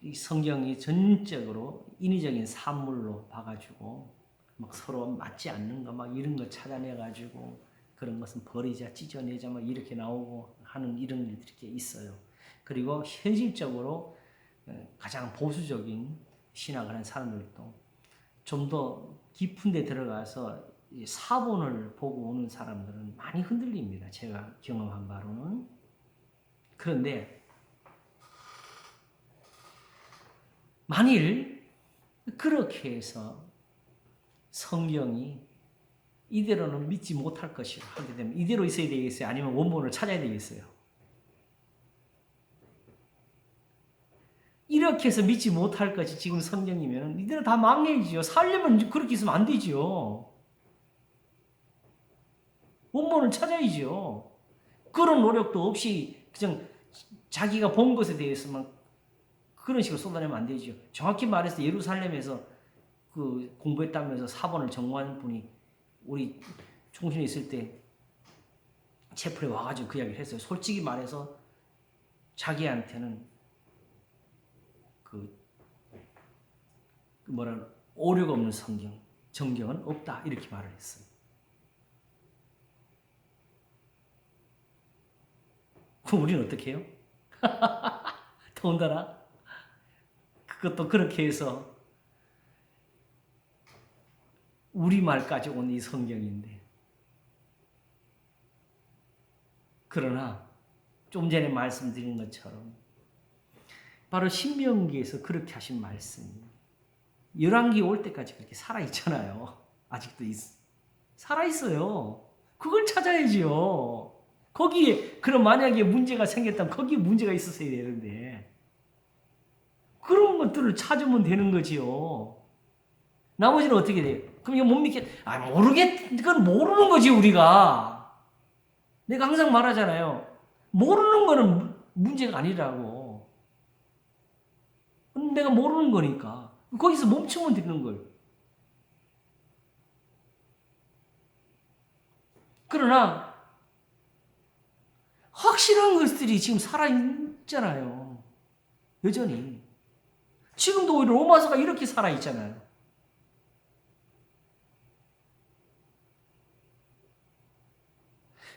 이 성경이 전적으로 인위적인 산물로 봐가지고 막 서로 맞지 않는 거 막 이런 거 찾아내가지고 그런 것은 버리자, 찢어내자 막 이렇게 나오고 하는 이런 일들이 이렇게 있어요. 그리고 현실적으로 가장 보수적인 신학을 하는 사람들도 좀 더 깊은 데 들어가서 사본을 보고 오는 사람들은 많이 흔들립니다. 제가 경험한 바로는. 그런데 만일 그렇게 해서 성경이 이대로는 믿지 못할 것이라 하게 되면 이대로 있어야 되겠어요? 아니면 원본을 찾아야 되겠어요? 이렇게 해서 믿지 못할 것이 지금 성경이면 이대로 다 망해지죠. 살려면 그렇게 있으면 안 되죠. 원본을 찾아야죠. 그런 노력도 없이 그냥 자기가 본 것에 대해서만 그런 식으로 쏟아내면 안 되죠. 정확히 말해서 예루살렘에서 그 공부했다면서 사본을 정모한 분이 우리 총신에 있을 때 채플에 와가지고 그 이야기를 했어요. 솔직히 말해서 자기한테는 오류가 없는 정경은 없다 이렇게 말을 했어요. 그럼 우리는 어떻게 해요? 더군다나 그것도 그렇게 해서 우리말까지 온 이 성경인데, 그러나 좀 전에 말씀드린 것처럼 바로 신명기에서 그렇게 하신 말씀이 열왕기 올 때까지 그렇게 살아있잖아요. 아직도 살아있어요. 그걸 찾아야지요. 거기에 그럼 만약에 문제가 생겼다면 거기에 문제가 있었어야 되는데 그런 것들을 찾으면 되는 거지요. 나머지는 어떻게 돼요? 그럼 이거 못 믿겠, 그건 모르는 거지, 우리가. 내가 항상 말하잖아요. 모르는 거는 문제가 아니라고. 내가 모르는 거니까. 거기서 멈추면 되는 걸. 그러나, 확실한 것들이 지금 살아있잖아요. 여전히. 지금도 오히려 로마서가 이렇게 살아있잖아요.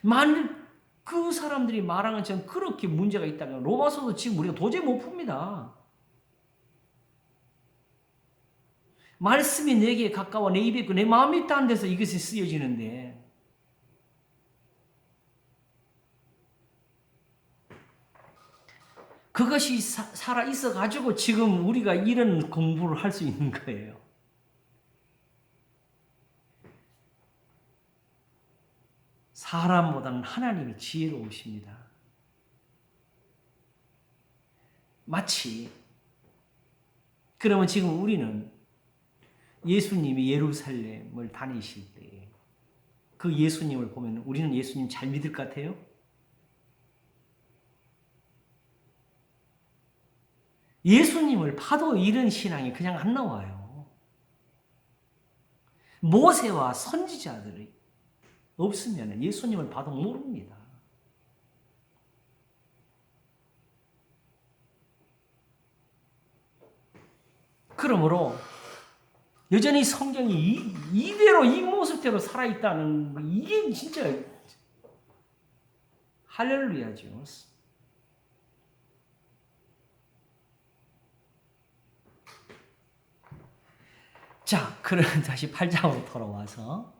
만일 그 사람들이 말하는 것처럼 그렇게 문제가 있다면 로마서도 지금 우리가 도저히 못 풉니다. 말씀이 내게 가까워 내 입에 있고 내 마음이 있다는 데서 이것이 쓰여지는데, 그것이 살아있어 가지고 지금 우리가 이런 공부를 할 수 있는 거예요. 사람보다는 하나님이 지혜로우십니다. 마치 그러면 지금 우리는 예수님이 예루살렘을 다니실 때 그 예수님을 보면 우리는 예수님 잘 믿을 것 같아요? 예수님을 봐도 이런 신앙이 그냥 안 나와요. 모세와 선지자들이 없으면 예수님을 봐도 모릅니다. 그러므로 여전히 성경이 이대로 이 모습대로 살아있다는 이게 진짜 할렐루야죠. 자, 그럼 다시 8장으로 돌아와서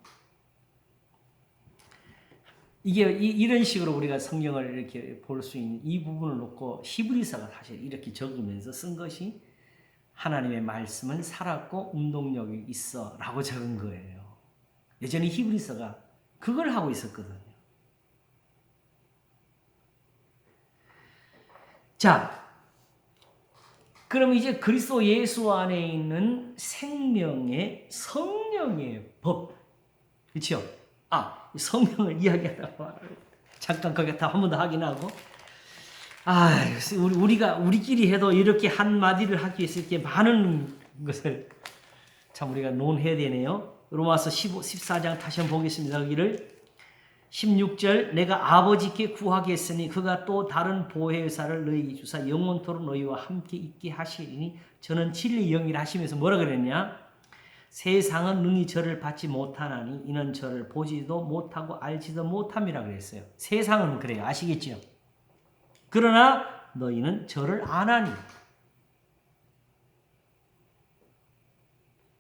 이게 이런 식으로 우리가 성경을 이렇게 볼 수 있는 이 부분을 놓고 히브리서가 사실 이렇게 적으면서 쓴 것이 하나님의 말씀은 살았고 운동력이 있어 라고 적은 거예요. 여전히 히브리서가 그걸 하고 있었거든요. 자, 그럼 이제 그리스도 예수 안에 있는 생명의 성령의 법, 그렇죠? 성령을 이야기하다가 잠깐 거기 다 한 번 더 확인하고, 우리끼리 해도 이렇게 한 마디를 하기 위해서 이렇게 많은 것을 참 우리가 논해야 되네요. 로마서 14장 다시 한번 보겠습니다. 여기를 16절, 내가 아버지께 구하겠으니 그가 또 다른 보혜사를 너희에게 주사 영원토록 너희와 함께 있게 하시리니 저는 진리 영이라 하시면서 뭐라 그랬냐? 세상은 능히 저를 받지 못하나니 이는 저를 보지도 못하고 알지도 못함이라 그랬어요. 세상은 그래요. 아시겠죠? 그러나 너희는 저를 아나니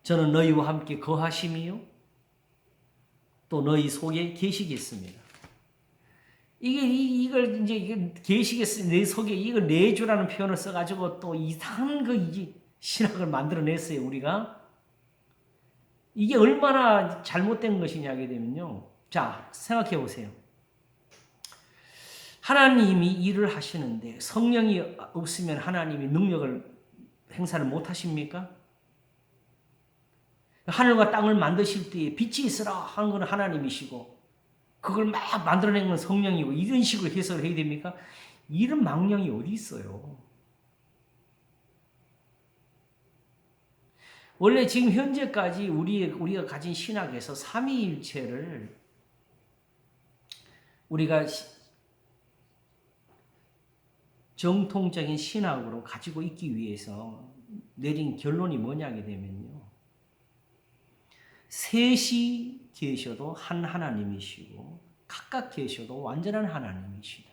저는 너희와 함께 거하심이요 또 너희 속에 계시겠습니다. 이걸 이제 계시겠습니다. 내 속에 이걸 내주라는 표현을 써가지고 또 이상한 신학을 만들어냈어요. 우리가 이게 얼마나 잘못된 것이냐 하게 되면요. 자, 생각해 보세요. 하나님이 일을 하시는데 성령이 없으면 하나님이 능력을 행사를 못 하십니까? 하늘과 땅을 만드실 때에 빛이 있으라 하는 건 하나님이시고 그걸 막 만들어낸 건 성령이고 이런 식으로 해석을 해야 됩니까? 이런 망령이 어디 있어요? 원래 지금 현재까지 우리가 가진 신학에서 삼위일체를 우리가 정통적인 신학으로 가지고 있기 위해서 내린 결론이 뭐냐게 되면요. 셋이 계셔도 한 하나님이시고 각각 계셔도 완전한 하나님이시다.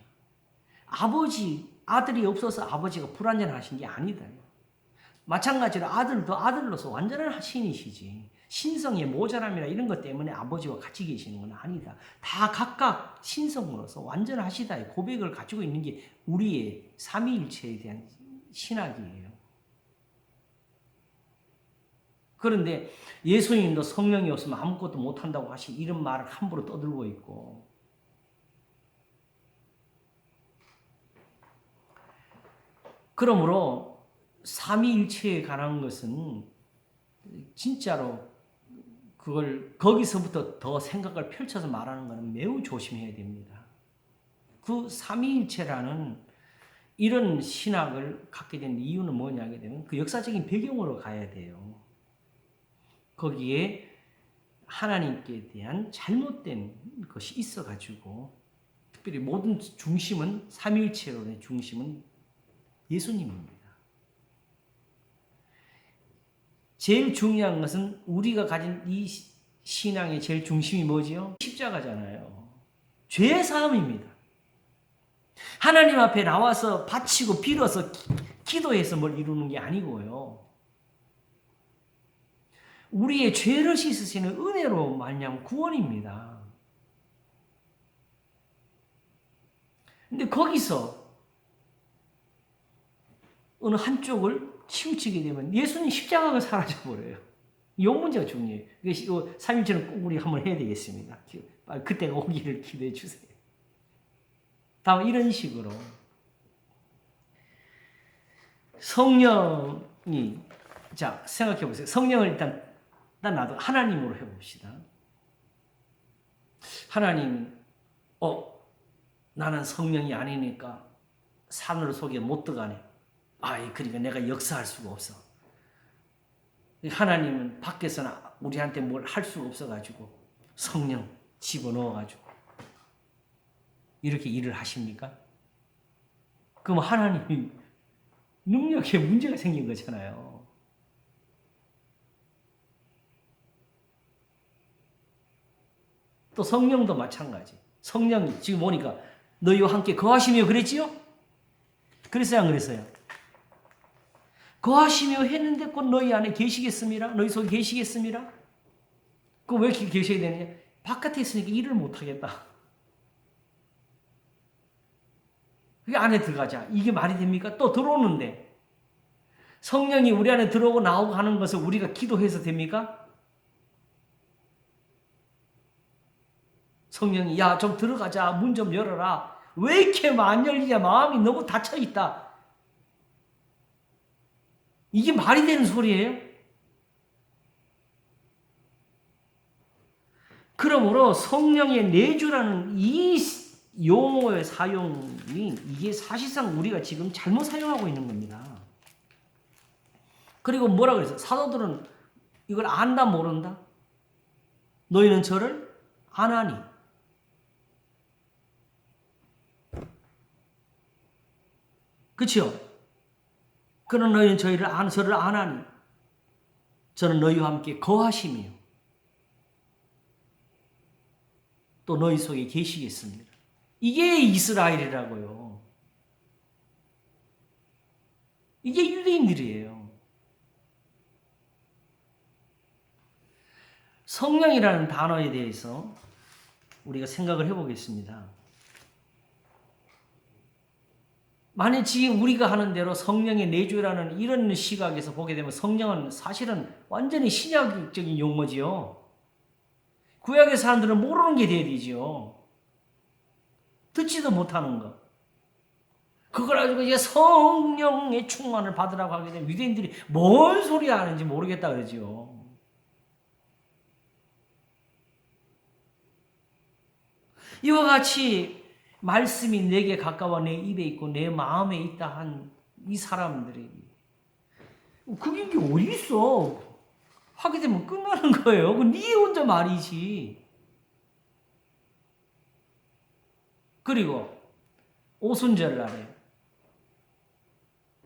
아들이 없어서 아버지가 불완전하신 게 아니다. 마찬가지로 아들도 아들로서 완전한 신이시지. 신성의 모자람이나 이런 것 때문에 아버지와 같이 계시는 건 아니다. 다 각각 신성으로서 완전하시다의 고백을 가지고 있는 게 우리의 삼위일체에 대한 신학이에요. 그런데 예수님도 성령이 없으면 아무것도 못한다고 하시 이런 말을 함부로 떠들고 있고, 그러므로 삼위일체에 관한 것은 진짜로 그걸 거기서부터 더 생각을 펼쳐서 말하는 것은 매우 조심해야 됩니다. 그 삼위일체라는 이런 신학을 갖게 된 이유는 뭐냐 하게 되면 그 역사적인 배경으로 가야 돼요. 거기에 하나님께 대한 잘못된 것이 있어가지고, 특별히 모든 중심은 삼위일체론의 중심은 예수님입니다. 제일 중요한 것은 우리가 가진 이 신앙의 제일 중심이 뭐지요? 십자가잖아요. 죄 사함입니다. 하나님 앞에 나와서 바치고 빌어서 기도해서 뭘 이루는 게 아니고요. 우리의 죄를 씻으시는 은혜로 말미암은 구원입니다. 근데 거기서 어느 한쪽을 치우치게 되면 예수님 십자가가 사라져버려요. 이 문제가 중요해요. 이거 3일째는 꼭 우리 한번 해야 되겠습니다. 그때가 오기를 기대해 주세요. 다음 이런 식으로 성령이, 자 생각해 보세요. 성령을 일단 나도 하나님으로 해봅시다. 하나님, 나는 성령이 아니니까 산으로 속에 못 들어가네. 그러니까 내가 역사할 수가 없어. 하나님은 밖에서는 우리한테 뭘 할 수가 없어가지고 성령 집어넣어가지고 이렇게 일을 하십니까? 그럼 하나님이 능력에 문제가 생긴 거잖아요. 또 성령도 마찬가지. 성령이 지금 보니까 너희와 함께 거하시며 그랬지요? 그랬어요, 안 그랬어요? 거하시며 했는데 곧 너희 안에 계시겠습니다. 너희 속에 계시겠습니다. 그 왜 이렇게 계셔야 되느냐? 바깥에 있으니까 일을 못하겠다. 그게 안에 들어가자. 이게 말이 됩니까? 또 들어오는데 성령이 우리 안에 들어오고 나오고 하는 것을 우리가 기도해서 됩니까? 성령이 야 좀 들어가자. 문 좀 열어라. 왜 이렇게 안 열리냐? 마음이 너무 닫혀있다. 이게 말이 되는 소리예요? 그러므로 성령의 내주라는 이 용어의 사용이 이게 사실상 우리가 지금 잘못 사용하고 있는 겁니다. 그리고 뭐라 그랬어요? 사도들은 이걸 안다 모른다? 너희는 저를 아나니. 그렇죠? 그런 너희는 저를 아나니 저는 너희와 함께 거하시며 또 너희 속에 계시겠습니다. 이게 이스라엘이라고요. 이게 유대인들이에요. 성령이라는 단어에 대해서 우리가 생각을 해보겠습니다. 만약 지금 우리가 하는 대로 성령의 내주라는 이런 시각에서 보게 되면 성령은 사실은 완전히 신약적인 용어지요. 구약의 사람들은 모르는 게 돼야 되죠. 듣지도 못하는 거. 그걸 가지고 이제 성령의 충만을 받으라고 하게 되면 유대인들이 뭔 소리 하는지 모르겠다 그러죠. 이와 같이 말씀이 내게 가까워 내 입에 있고 내 마음에 있다 한 이 사람들이 그게 어디 있어? 하게 되면 끝나는 거예요. 그 네 혼자 말이지. 그리고 오순절날에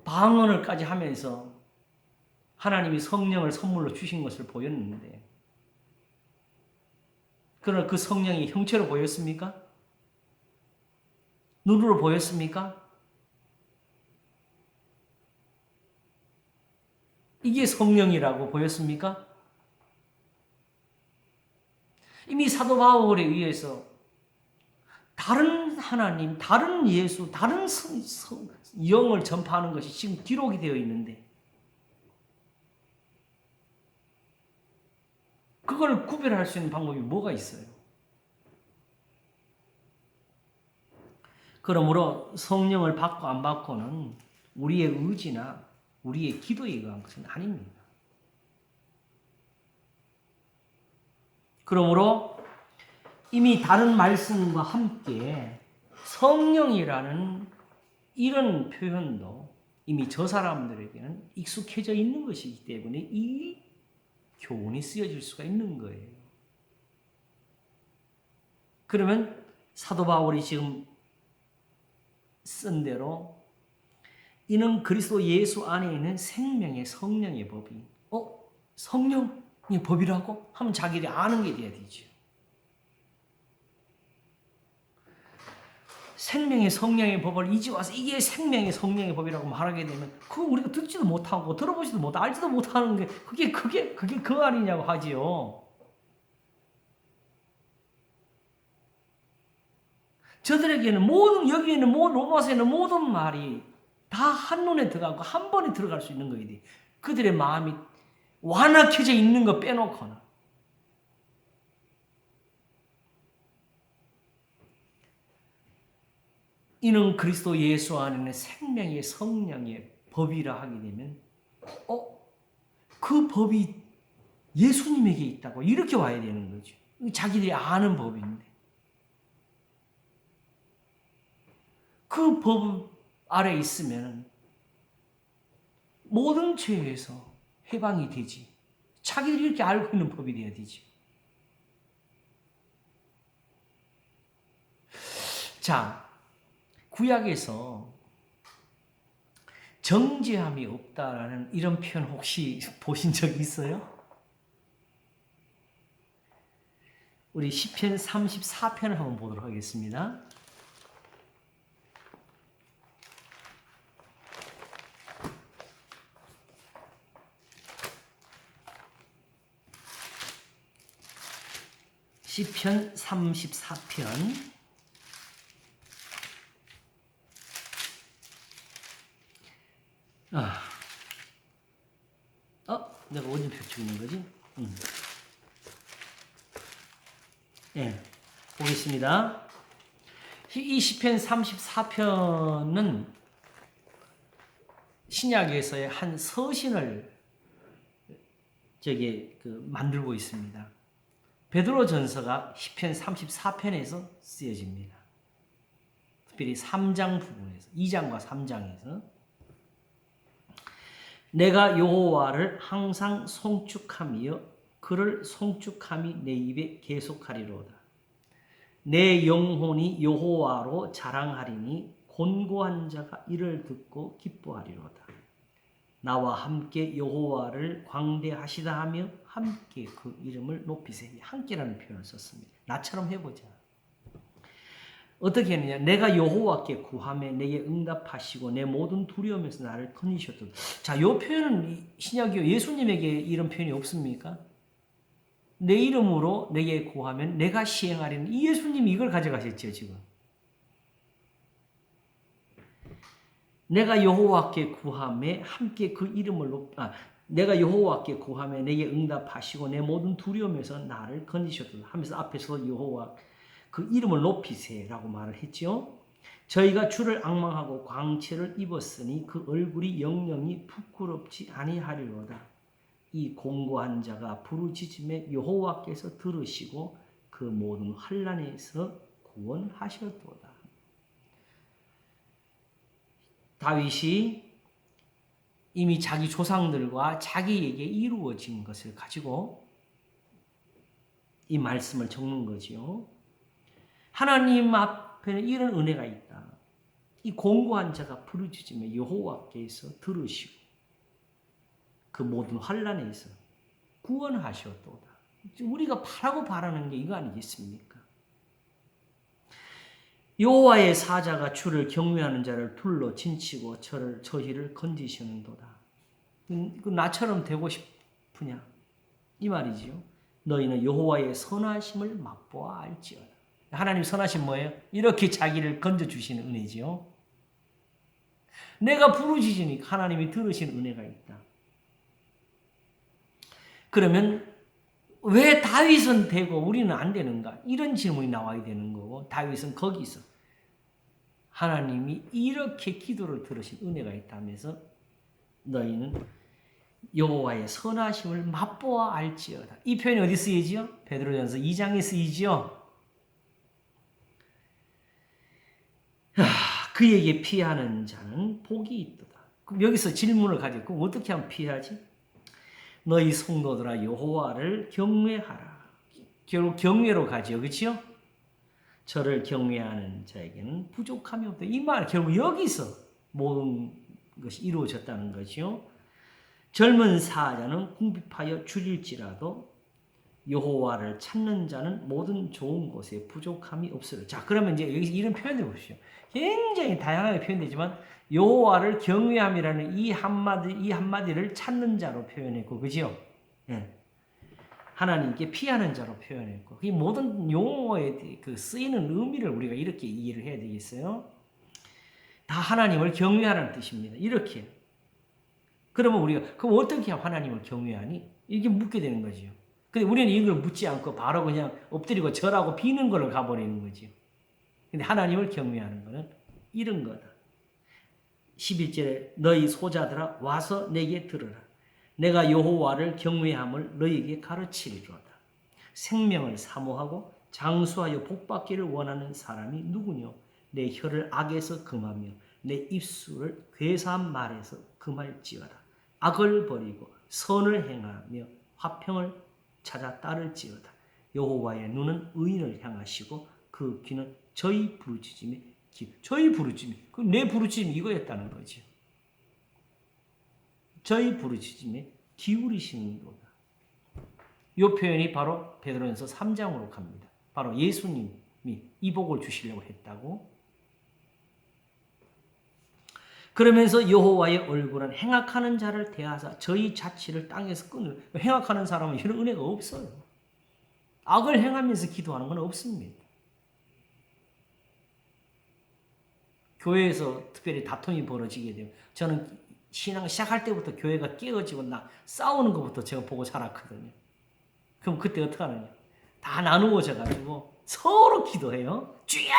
방언을까지 하면서 하나님이 성령을 선물로 주신 것을 보였는데 그러나 그 성령이 형체로 보였습니까? 눈으로 보였습니까? 이게 성령이라고 보였습니까? 이미 사도 바울에 의해서 다른 하나님, 다른 예수, 다른 영을 전파하는 것이 지금 기록이 되어 있는데 그걸 구별할 수 있는 방법이 뭐가 있어요? 그러므로 성령을 받고 안 받고는 우리의 의지나 우리의 기도에 의한 것은 아닙니다. 그러므로 이미 다른 말씀과 함께 성령이라는 이런 표현도 이미 저 사람들에게는 익숙해져 있는 것이기 때문에 이 교훈이 쓰여질 수가 있는 거예요. 그러면 사도 바울이 지금 쓴 대로 이는 그리스도 예수 안에 있는 생명의 성령의 법이 성령의 법이라고 하면 자기들이 아는 게 돼야 되죠. 생명의 성령의 법을 이제 와서 이게 생명의 성령의 법이라고 말하게 되면 그거 우리가 듣지도 못하고 들어보지도 못하고 알지도 못하는 게 그게 그 아니냐고 하지요. 저들에게는 모든 여기 있는 모든 로마서에 있는 모든 말이 다 한눈에 들어가고 한 번에 들어갈 수 있는 거예요. 그들의 마음이 완악해져 있는 거 빼놓고는. 이는 그리스도 예수 안에는 생명의 성령의 법이라 하게 되면 그 법이 예수님에게 있다고 이렇게 와야 되는 거죠. 자기들이 아는 법인데 그 법 아래 있으면 모든 죄에서 해방이 되지. 자기들이 이렇게 알고 있는 법이 돼야 되지. 자, 구약에서 정죄함이 없다라는 이런 표현 혹시 보신 적 있어요? 우리 시편 34편을 한번 보도록 하겠습니다. 시편 34편 내가 어디 펼치고 있는 거지? 네, 보겠습니다. 이 시편 34편은 신약에서의 한 서신을 만들고 있습니다. 베드로 전서가 시편 34편에서 쓰여집니다. 특별히 3장 부분에서, 2장과 3장에서 내가 여호와를 항상 송축하며 그를 송축함이 내 입에 계속하리로다. 내 영혼이 여호와로 자랑하리니 곤고한 자가 이를 듣고 기뻐하리로다. 나와 함께 여호와를 광대하시다 하며 함께 그 이름을 높이세. 함께라는 표현을 썼습니다. 나처럼 해보자. 어떻게 했느냐? 내가 여호와께 구하며 내게 응답하시고 내 모든 두려움에서 나를 건지셨도다. 자, 이 표현은 신약에 예수님에게 이런 표현이 없습니까? 내 이름으로 내게 구하면 내가 시행하리는 이 예수님이 이걸 가져가셨죠, 지금. 내가 여호와께 구하며 함께 그 이름을 내가 여호와께 구하며 내게 응답하시고 내 모든 두려움에서 나를 건지셨도다 하면서 앞에서 여호와 그 이름을 높이세라고 말을 했죠. 저희가 주를 앙망하고 광채를 입었으니 그 얼굴이 영영이 부끄럽지 아니하리로다. 이 공고한 자가 부르짖음에 여호와께서 들으시고 그 모든 환난에서 구원하셨도다. 다윗이 이미 자기 조상들과 자기에게 이루어진 것을 가지고 이 말씀을 적는 거지요. 하나님 앞에는 이런 은혜가 있다. 이 공고한 자가 부르짖으며 여호와께서 들으시고 그 모든 환난에서 구원하셨도다. 우리가 바라고 바라는 게 이거 아니겠습니까? 여호와의 사자가 주를 경외하는 자를 불러 진치고 저희를 건지시는도다. 나처럼 되고 싶으냐? 이 말이지요. 너희는 여호와의 선하심을 맛보아 알지어다. 하나님 선하심 뭐예요? 이렇게 자기를 건져주시는 은혜지요. 내가 부르짖으니까 하나님이 들으신 은혜가 있다. 그러면 왜 다윗은 되고 우리는 안 되는가? 이런 질문이 나와야 되는 거고, 다윗은 거기서 하나님이 이렇게 기도를 들으신 은혜가 있다면서 너희는 여호와의 선하심을 맛보아 알지어다. 이 표현이 어디 쓰이지요? 베드로전서 2장에 쓰이지요. 그에게 피하는 자는 복이 있도다. 그럼 여기서 질문을 가지고 어떻게 하면 피하지? 너희 성도들아 여호와를 경외하라. 결국 경외로 가죠. 그렇죠? 저를 경외하는 자에게는 부족함이 없다. 이 말 결국 여기서 모든 것이 이루어졌다는 거죠. 젊은 사자는 궁핍하여 줄일지라도 여호와를 찾는 자는 모든 좋은 곳에 부족함이 없으리라. 자, 그러면 이제 여기서 이런 표현을 보십시오. 굉장히 다양하게 표현되지만 여호와를 경외함이라는 이 한마디를 찾는 자로 표현했고, 그죠? 예. 하나님께 피하는 자로 표현했고, 이 모든 용어에 그 쓰이는 의미를 우리가 이렇게 이해를 해야 되겠어요. 다 하나님을 경외하라는 뜻입니다. 이렇게. 그러면 우리가 그럼 어떻게 하나님을 경외하니? 이게 묻게 되는 거죠. 근데 우리는 이걸 묻지 않고 바로 그냥 엎드리고 절하고 비는 걸로 가버리는 거죠. 근데 하나님을 경외하는 것은 이런 거다. 11절에 너희 소자들아 와서 내게 들으라. 내가 여호와를 경외함을 너희에게 가르치리로다. 생명을 사모하고 장수하여 복받기를 원하는 사람이 누구뇨? 내 혀를 악에서 금하며 내 입술을 괴사한 말에서 금할지어다. 악을 버리고 선을 행하며 화평을 찾아 따를지어다. 여호와의 눈은 의인을 향하시고 그 귀는 저희 부르짖음에 저희 부르짖음이 그럼 내 부르짖음이 이거였다는 거죠. 저희 부르짖음에 기울이시는도다. 이 표현이 바로 베드로전서 3장으로 갑니다. 바로 예수님이 이 복을 주시려고 했다고. 그러면서 여호와의 얼굴은 행악하는 자를 대하사 저희 자취를 땅에서 끊을. 행악하는 사람은 이런 은혜가 없어요. 악을 행하면서 기도하는 건 없습니다. 교회에서 특별히 다툼이 벌어지게 되면 저는 신앙 시작할 때부터 교회가 깨어지고 싸우는 것부터 제가 보고 자랐거든요. 그럼 그때 어떻게 하느냐? 다 나누어져 가지고 서로 기도해요. 주야!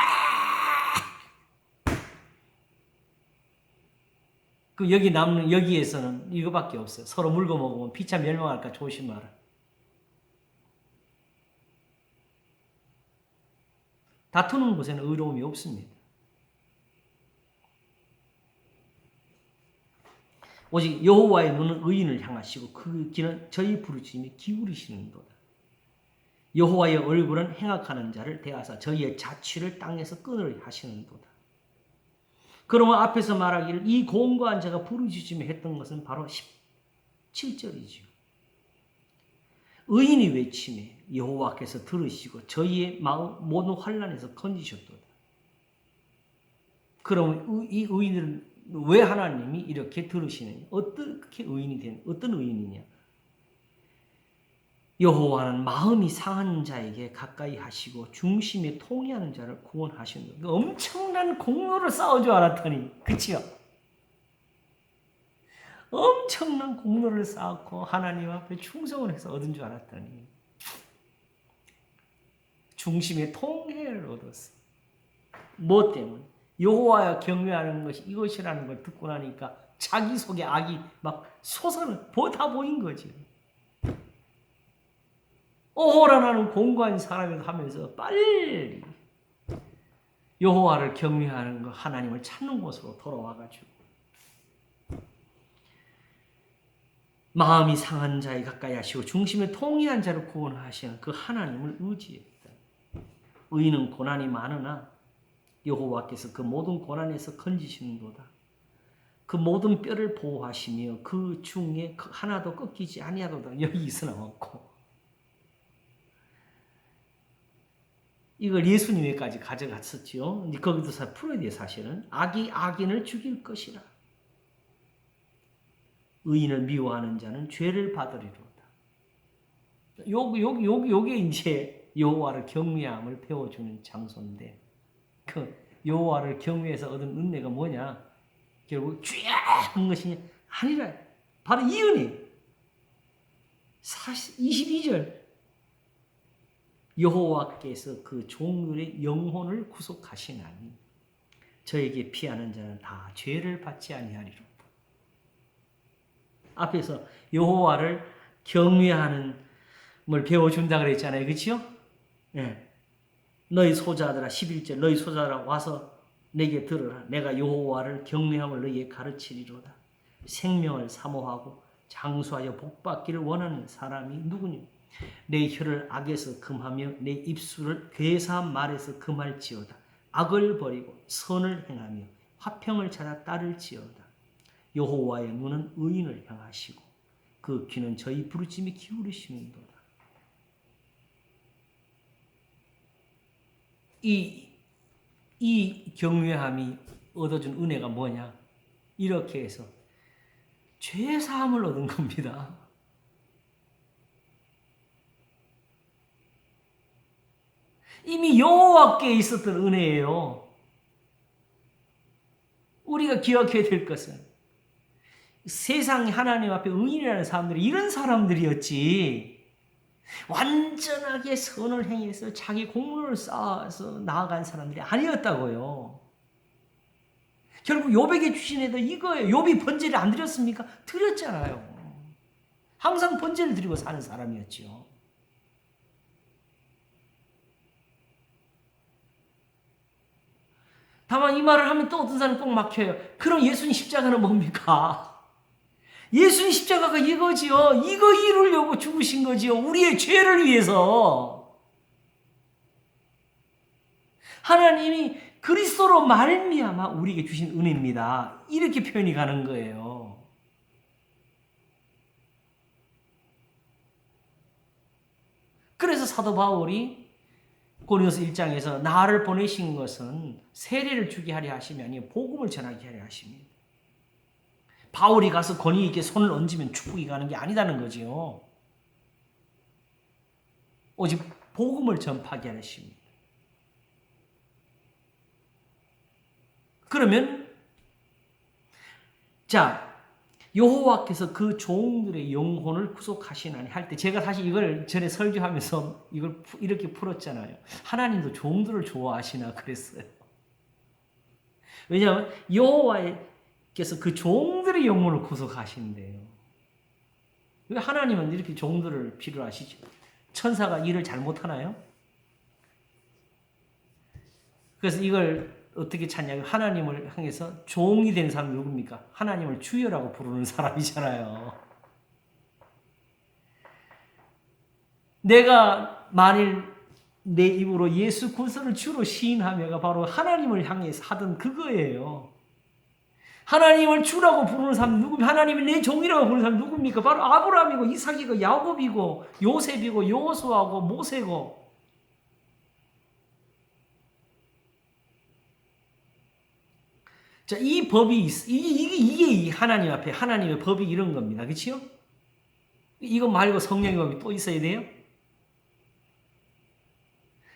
그 여기 남는 여기에서는 이거밖에 없어요. 서로 물고 먹으면 피차 멸망할까 조심하라. 다투는 곳에는 의로움이 없습니다. 오직 여호와의 눈은 의인을 향하시고 그 귀는 저희 부르짖음에 기울이시는도다. 여호와의 얼굴은 행악하는 자를 대하사 저희의 자취를 땅에서 끊으려 하시는도다. 그러면 앞에서 말하기를 이 공고한 자가 부르짖으며 했던 것은 바로 17절이죠. 의인이 외치매 여호와께서 들으시고 저희의 마음 모든 환난에서 건지셨도다. 그러면 이 의인들은 왜 하나님이 이렇게 들으시느냐? 어떻게 의인이 되는? 어떤 의인이냐? 여호와는 마음이 상한 자에게 가까이 하시고 중심에 통회하는 자를 구원하시는 거. 엄청난 공로를 쌓은 줄 알았더니, 그치요? 엄청난 공로를 쌓고 하나님 앞에 충성을 해서 얻은 줄 알았더니 중심에 통회를 얻었어. 뭐 때문에? 여호와여 경외하는 것이 이것이라는 걸 듣고 나니까 자기 속에 악이 막 솟아는 다 보인 거지. 오호라 나는 공고한 사람이다 하면서 빨리 여호와를 경외하는 것, 하나님을 찾는 곳으로 돌아와가지고 마음이 상한 자에 가까이 하시고 중심에 통회한 자를 구원하시는 그 하나님을 의지했다. 의인은 고난이 많으나 여호와께서 그 모든 고난에서 건지시는도다. 그 모든 뼈를 보호하시며 그 중에 하나도 꺾이지 아니하도다. 여기 있어 나왔고 이걸 예수님에까지 가져갔었지요. 이제 거기도 풀어야 돼요, 사실은. 악이 악인을 죽일 것이라. 의인을 미워하는 자는 죄를 받으리로다. 요게 이제 여호와를 경외함을 배워주는 장소인데, 그 여호와를 경외해서 얻은 은혜가 뭐냐? 결국 죄한 것이 아니라 바로 이 은혜. 22절 여호와께서 그 종들의 영혼을 구속하시나니 저에게 피하는 자는 다 죄를 받지 아니하리로다. 앞에서 여호와를 경외하는 걸 배워준다 그랬잖아요. 그렇죠? 예. 너희 소자들아 11절 너희 소자들아 와서 내게 들으라. 내가 여호와를 경외함을 너희에게 가르치리로다. 생명을 사모하고 장수하여 복받기를 원하는 사람이 누구니? 내 혀를 악에서 금하며 내 입술을 괴사한 말에서 금할지어다. 악을 버리고 선을 행하며 화평을 찾아 따를지어다. 여호와의 눈은 의인을 향하시고 그 귀는 저희 부르짖음에 기울이시는도다. 이 경외함이 얻어준 은혜가 뭐냐? 이렇게 해서 죄사함을 얻은 겁니다. 이미 여호와께 있었던 은혜예요. 우리가 기억해야 될 것은 세상 하나님 앞에 의인이라는 사람들이 이런 사람들이었지. 완전하게 선을 행해서 자기 공로를 쌓아서 나아간 사람들이 아니었다고요. 결국 욥에게 주신 애도 이거예요. 욥이 번제를 안 드렸습니까? 드렸잖아요. 항상 번제를 드리고 사는 사람이었죠. 다만 이 말을 하면 또 어떤 사람이 꼭 막혀요. 그럼 예수님 십자가는 뭡니까? 예수님 십자가가 이거지요. 이거 이루려고 죽으신 거지요. 우리의 죄를 위해서. 하나님이 그리스도로 말미암아 우리에게 주신 은혜입니다. 이렇게 표현이 가는 거예요. 그래서 사도 바울이 고린도서 1장에서 나를 보내신 것은 세례를 주게 하려 하심이 아니요 복음을 전하게 하려 하심입니다. 바울이 가서 권위 있게 손을 얹으면 축복이 가는 게 아니다는 거지요. 오직 복음을 전파하게 하십니다. 그러면 자 여호와께서 그 종들의 영혼을 구속하시나니 할 때 제가 사실 이걸 전에 설교하면서 이걸 이렇게 풀었잖아요. 하나님도 종들을 좋아하시나 그랬어요. 왜냐하면 여호와께서 그 종들의 영혼을 구속하신대요. 왜 하나님은 이렇게 종들을 필요하시죠? 천사가 일을 잘못하나요? 그래서 이걸 어떻게 찾냐면 하나님을 향해서 종이 된 사람이 누굽니까? 하나님을 주여라고 부르는 사람이잖아요. 내가 만일 내 입으로 예수 그리스도를 주로 시인하며가 바로 하나님을 향해서 하던 그거예요. 하나님을 주라고 부르는 사람 누굽니까? 하나님이 내 종이라고 부르는 사람 누굽니까? 바로 아브라함이고 이삭이고 야곱이고 요셉이고 여호수아고 모세고. 자, 이 법이 이게 하나님 앞에 하나님의 법이 이런 겁니다. 그렇죠? 이거 말고 성령의 법이 또 있어야 돼요?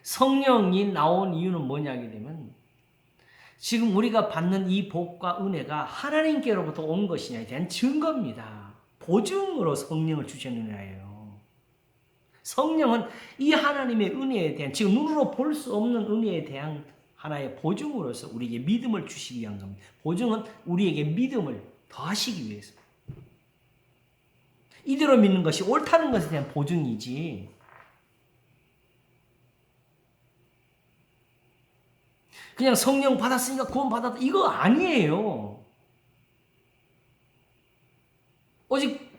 성령이 나온 이유는 뭐냐게 되면 지금 우리가 받는 이 복과 은혜가 하나님께로부터 온 것이냐에 대한 증거입니다. 보증으로 성령을 주셨느냐예요. 성령은 이 하나님의 은혜에 대한 지금 눈으로 볼 수 없는 은혜에 대한 하나의 보증으로서 우리에게 믿음을 주시기 위한 겁니다. 보증은 우리에게 믿음을 더하시기 위해서. 이대로 믿는 것이 옳다는 것에 대한 보증이지. 그냥 성령 받았으니까 구원 받았다 이거 아니에요. 오직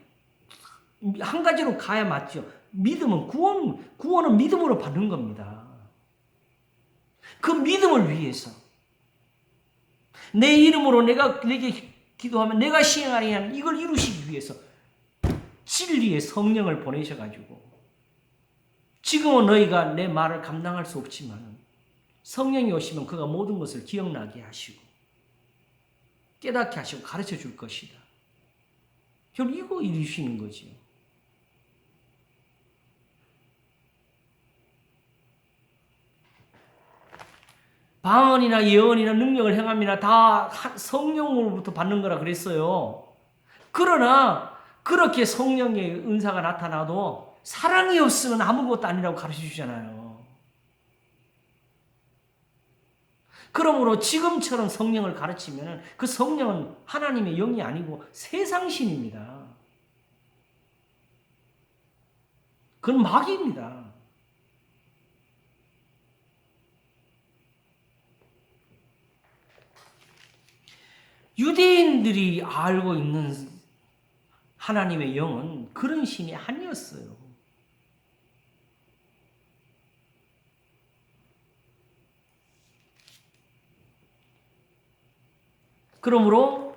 한 가지로 가야 맞죠. 믿음은 구원은 믿음으로 받는 겁니다. 그 믿음을 위해서 내 이름으로 내게 기도하면 내가 시행하리 하는 이걸 이루시기 위해서 진리의 성령을 보내셔가지고 지금은 너희가 내 말을 감당할 수 없지만 성령이 오시면 그가 모든 것을 기억나게 하시고 깨닫게 하시고 가르쳐 줄 것이다. 결국 이거 이루시는 거지요. 방언이나 예언이나 능력을 행함이나 다 성령으로부터 받는 거라 그랬어요. 그러나 그렇게 성령의 은사가 나타나도 사랑이 없으면 아무것도 아니라고 가르쳐 주잖아요. 그러므로 지금처럼 성령을 가르치면 그 성령은 하나님의 영이 아니고 세상신입니다. 그건 마귀입니다. 유대인들이 알고 있는 하나님의 영은 그런 신이 아니었어요. 그러므로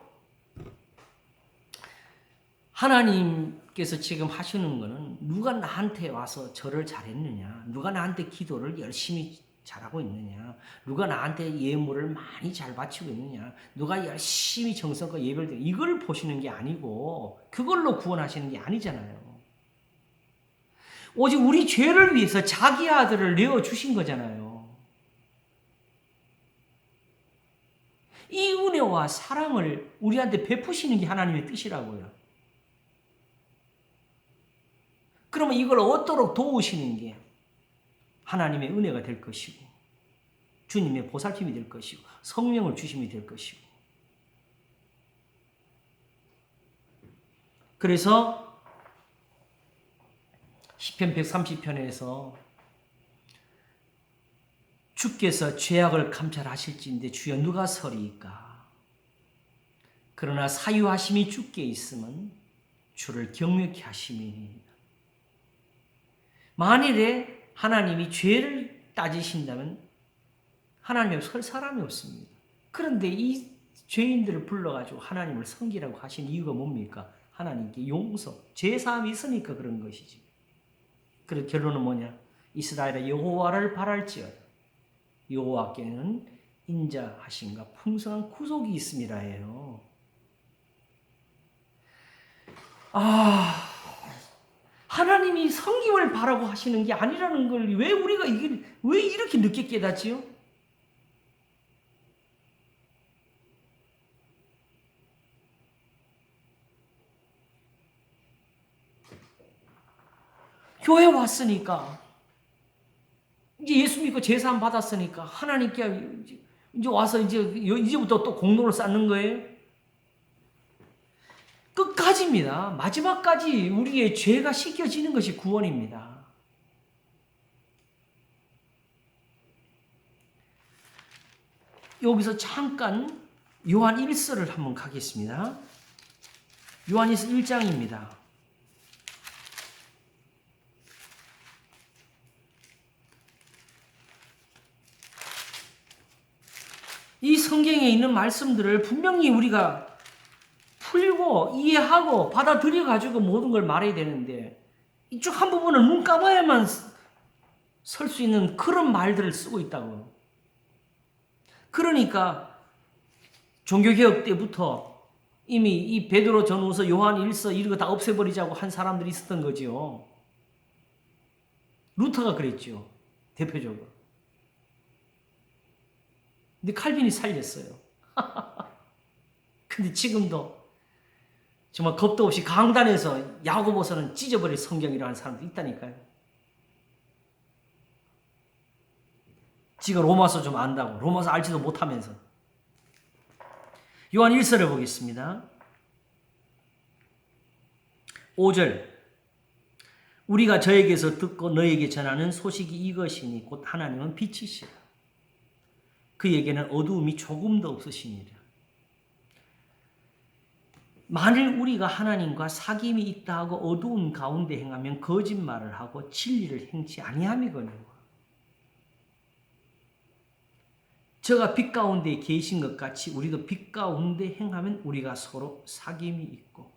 하나님께서 지금 하시는 거는 누가 나한테 와서 절을 잘했느냐, 누가 나한테 기도를 열심히 잘하고 있느냐, 누가 나한테 예물을 많이 잘 바치고 있느냐, 누가 열심히 정성껏 예배를 드리고 이걸 보시는 게 아니고 그걸로 구원하시는 게 아니잖아요. 오직 우리 죄를 위해서 자기 아들을 내어주신 거잖아요. 이 은혜와 사랑을 우리한테 베푸시는 게 하나님의 뜻이라고요. 그러면 이걸 얻도록 도우시는 게 하나님의 은혜가 될 것이고 주님의 보살핌이 될 것이고 성령을 주심이 될 것이고 그래서 시편 130편에서 주께서 죄악을 감찰하실지인데 주여 누가 서리이까? 그러나 사유하심이 주께 있으면 주를 경외케 하심이니이다. 만일에 하나님이 죄를 따지신다면 하나님 앞에 설 사람이 없습니다. 그런데 이 죄인들을 불러가지고 하나님을 섬기라고 하신 이유가 뭡니까? 하나님께 용서, 죄사함이 있으니까 그런 것이지. 그래서 결론은 뭐냐? 이스라엘의 여호와를 바랄지어다. 여호와께는 인자하심과 풍성한 구속이 있음이라 해요. 하나님이 섬김을 바라고 하시는 게 아니라는 걸 왜 우리가 왜 이렇게 늦게 깨닫지요? 교회 왔으니까 이제 예수 믿고 제사함 받았으니까 하나님께 이제 와서 이제부터 또 공로를 쌓는 거예요. 끝까지입니다. 마지막까지 우리의 죄가 씻겨지는 것이 구원입니다. 여기서 잠깐 요한 1서를 한번 가겠습니다. 요한 1장입니다. 이 성경에 있는 말씀들을 분명히 우리가 풀고 이해하고 받아들여 가지고 모든 걸 말해야 되는데 이쪽 한 부분을 눈 감아야만 설 수 있는 그런 말들을 쓰고 있다고요. 그러니까 종교개혁 때부터 이미 이 베드로 전후서 요한 1서 이런 거 다 없애버리자고 한 사람들이 있었던 거지요. 루터가 그랬죠. 대표적으로. 근데 칼빈이 살렸어요. 근데 지금도 정말 겁도 없이 강단에서 야고보서는 찢어버릴 성경이라는 사람도 있다니까요. 지가 로마서 좀 안다고 로마서 알지도 못하면서. 요한 1서를 보겠습니다. 5절 우리가 저에게서 듣고 너에게 전하는 소식이 이것이니 곧 하나님은 빛이시라. 그에게는 어두움이 조금도 없으시니라. 만일 우리가 하나님과 사귐이 있다 하고 어두운 가운데 행하면 거짓말을 하고 진리를 행치 아니함이거니와. 저가 빛 가운데 계신 것 같이 우리도 빛 가운데 행하면 우리가 서로 사귐이 있고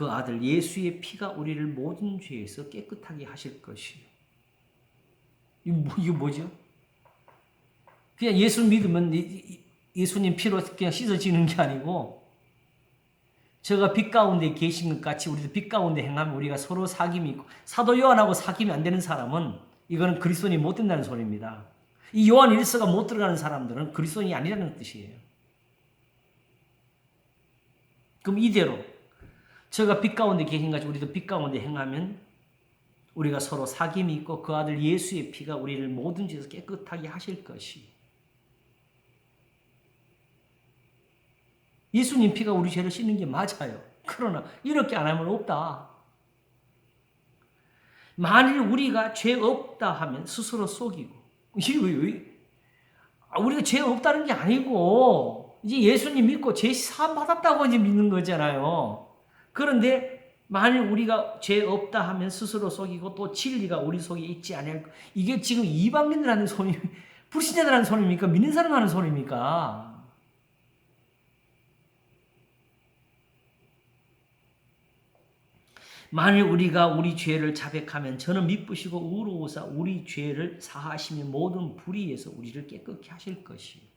그 아들 예수의 피가 우리를 모든 죄에서 깨끗하게 하실 것이요. 이거 뭐죠? 그냥 예수 믿으면 예수님 피로 그냥 씻어지는 게 아니고, 저가 빛 가운데 계신 것 같이 우리도 빛 가운데 행하면 우리가 서로 사귐이 있고, 사도 요한하고 사귐이 안 되는 사람은 이거는 그리스도인이 못 된다는 소리입니다. 이 요한 1서가 못 들어가는 사람들은 그리스도인이 아니라는 뜻이에요. 그럼 이대로 저가 빛 가운데 계신 같이 우리도 빛 가운데 행하면 우리가 서로 사귐이 있고 그 아들 예수의 피가 우리를 모든 죄에서 깨끗하게 하실 것이. 예수님 피가 우리 죄를 씻는 게 맞아요. 그러나 이렇게 안 하면 없다. 만일 우리가 죄 없다 하면 스스로 속이고, 우리가 죄 없다는 게 아니고 이제 예수님 믿고 죄 사함 받았다고 이제 믿는 거잖아요. 그런데 만일 우리가 죄 없다 하면 스스로 속이고 또 진리가 우리 속에 있지 않을, 이게 지금 이방인들 하는 소리, 불신자들 하는 소리입니까? 믿는 사람 하는 소리입니까? 만일 우리가 우리 죄를 자백하면 저는 미쁘시고 의로우사 우리 죄를 사하시며 모든 불의에서 우리를 깨끗게 하실 것이요.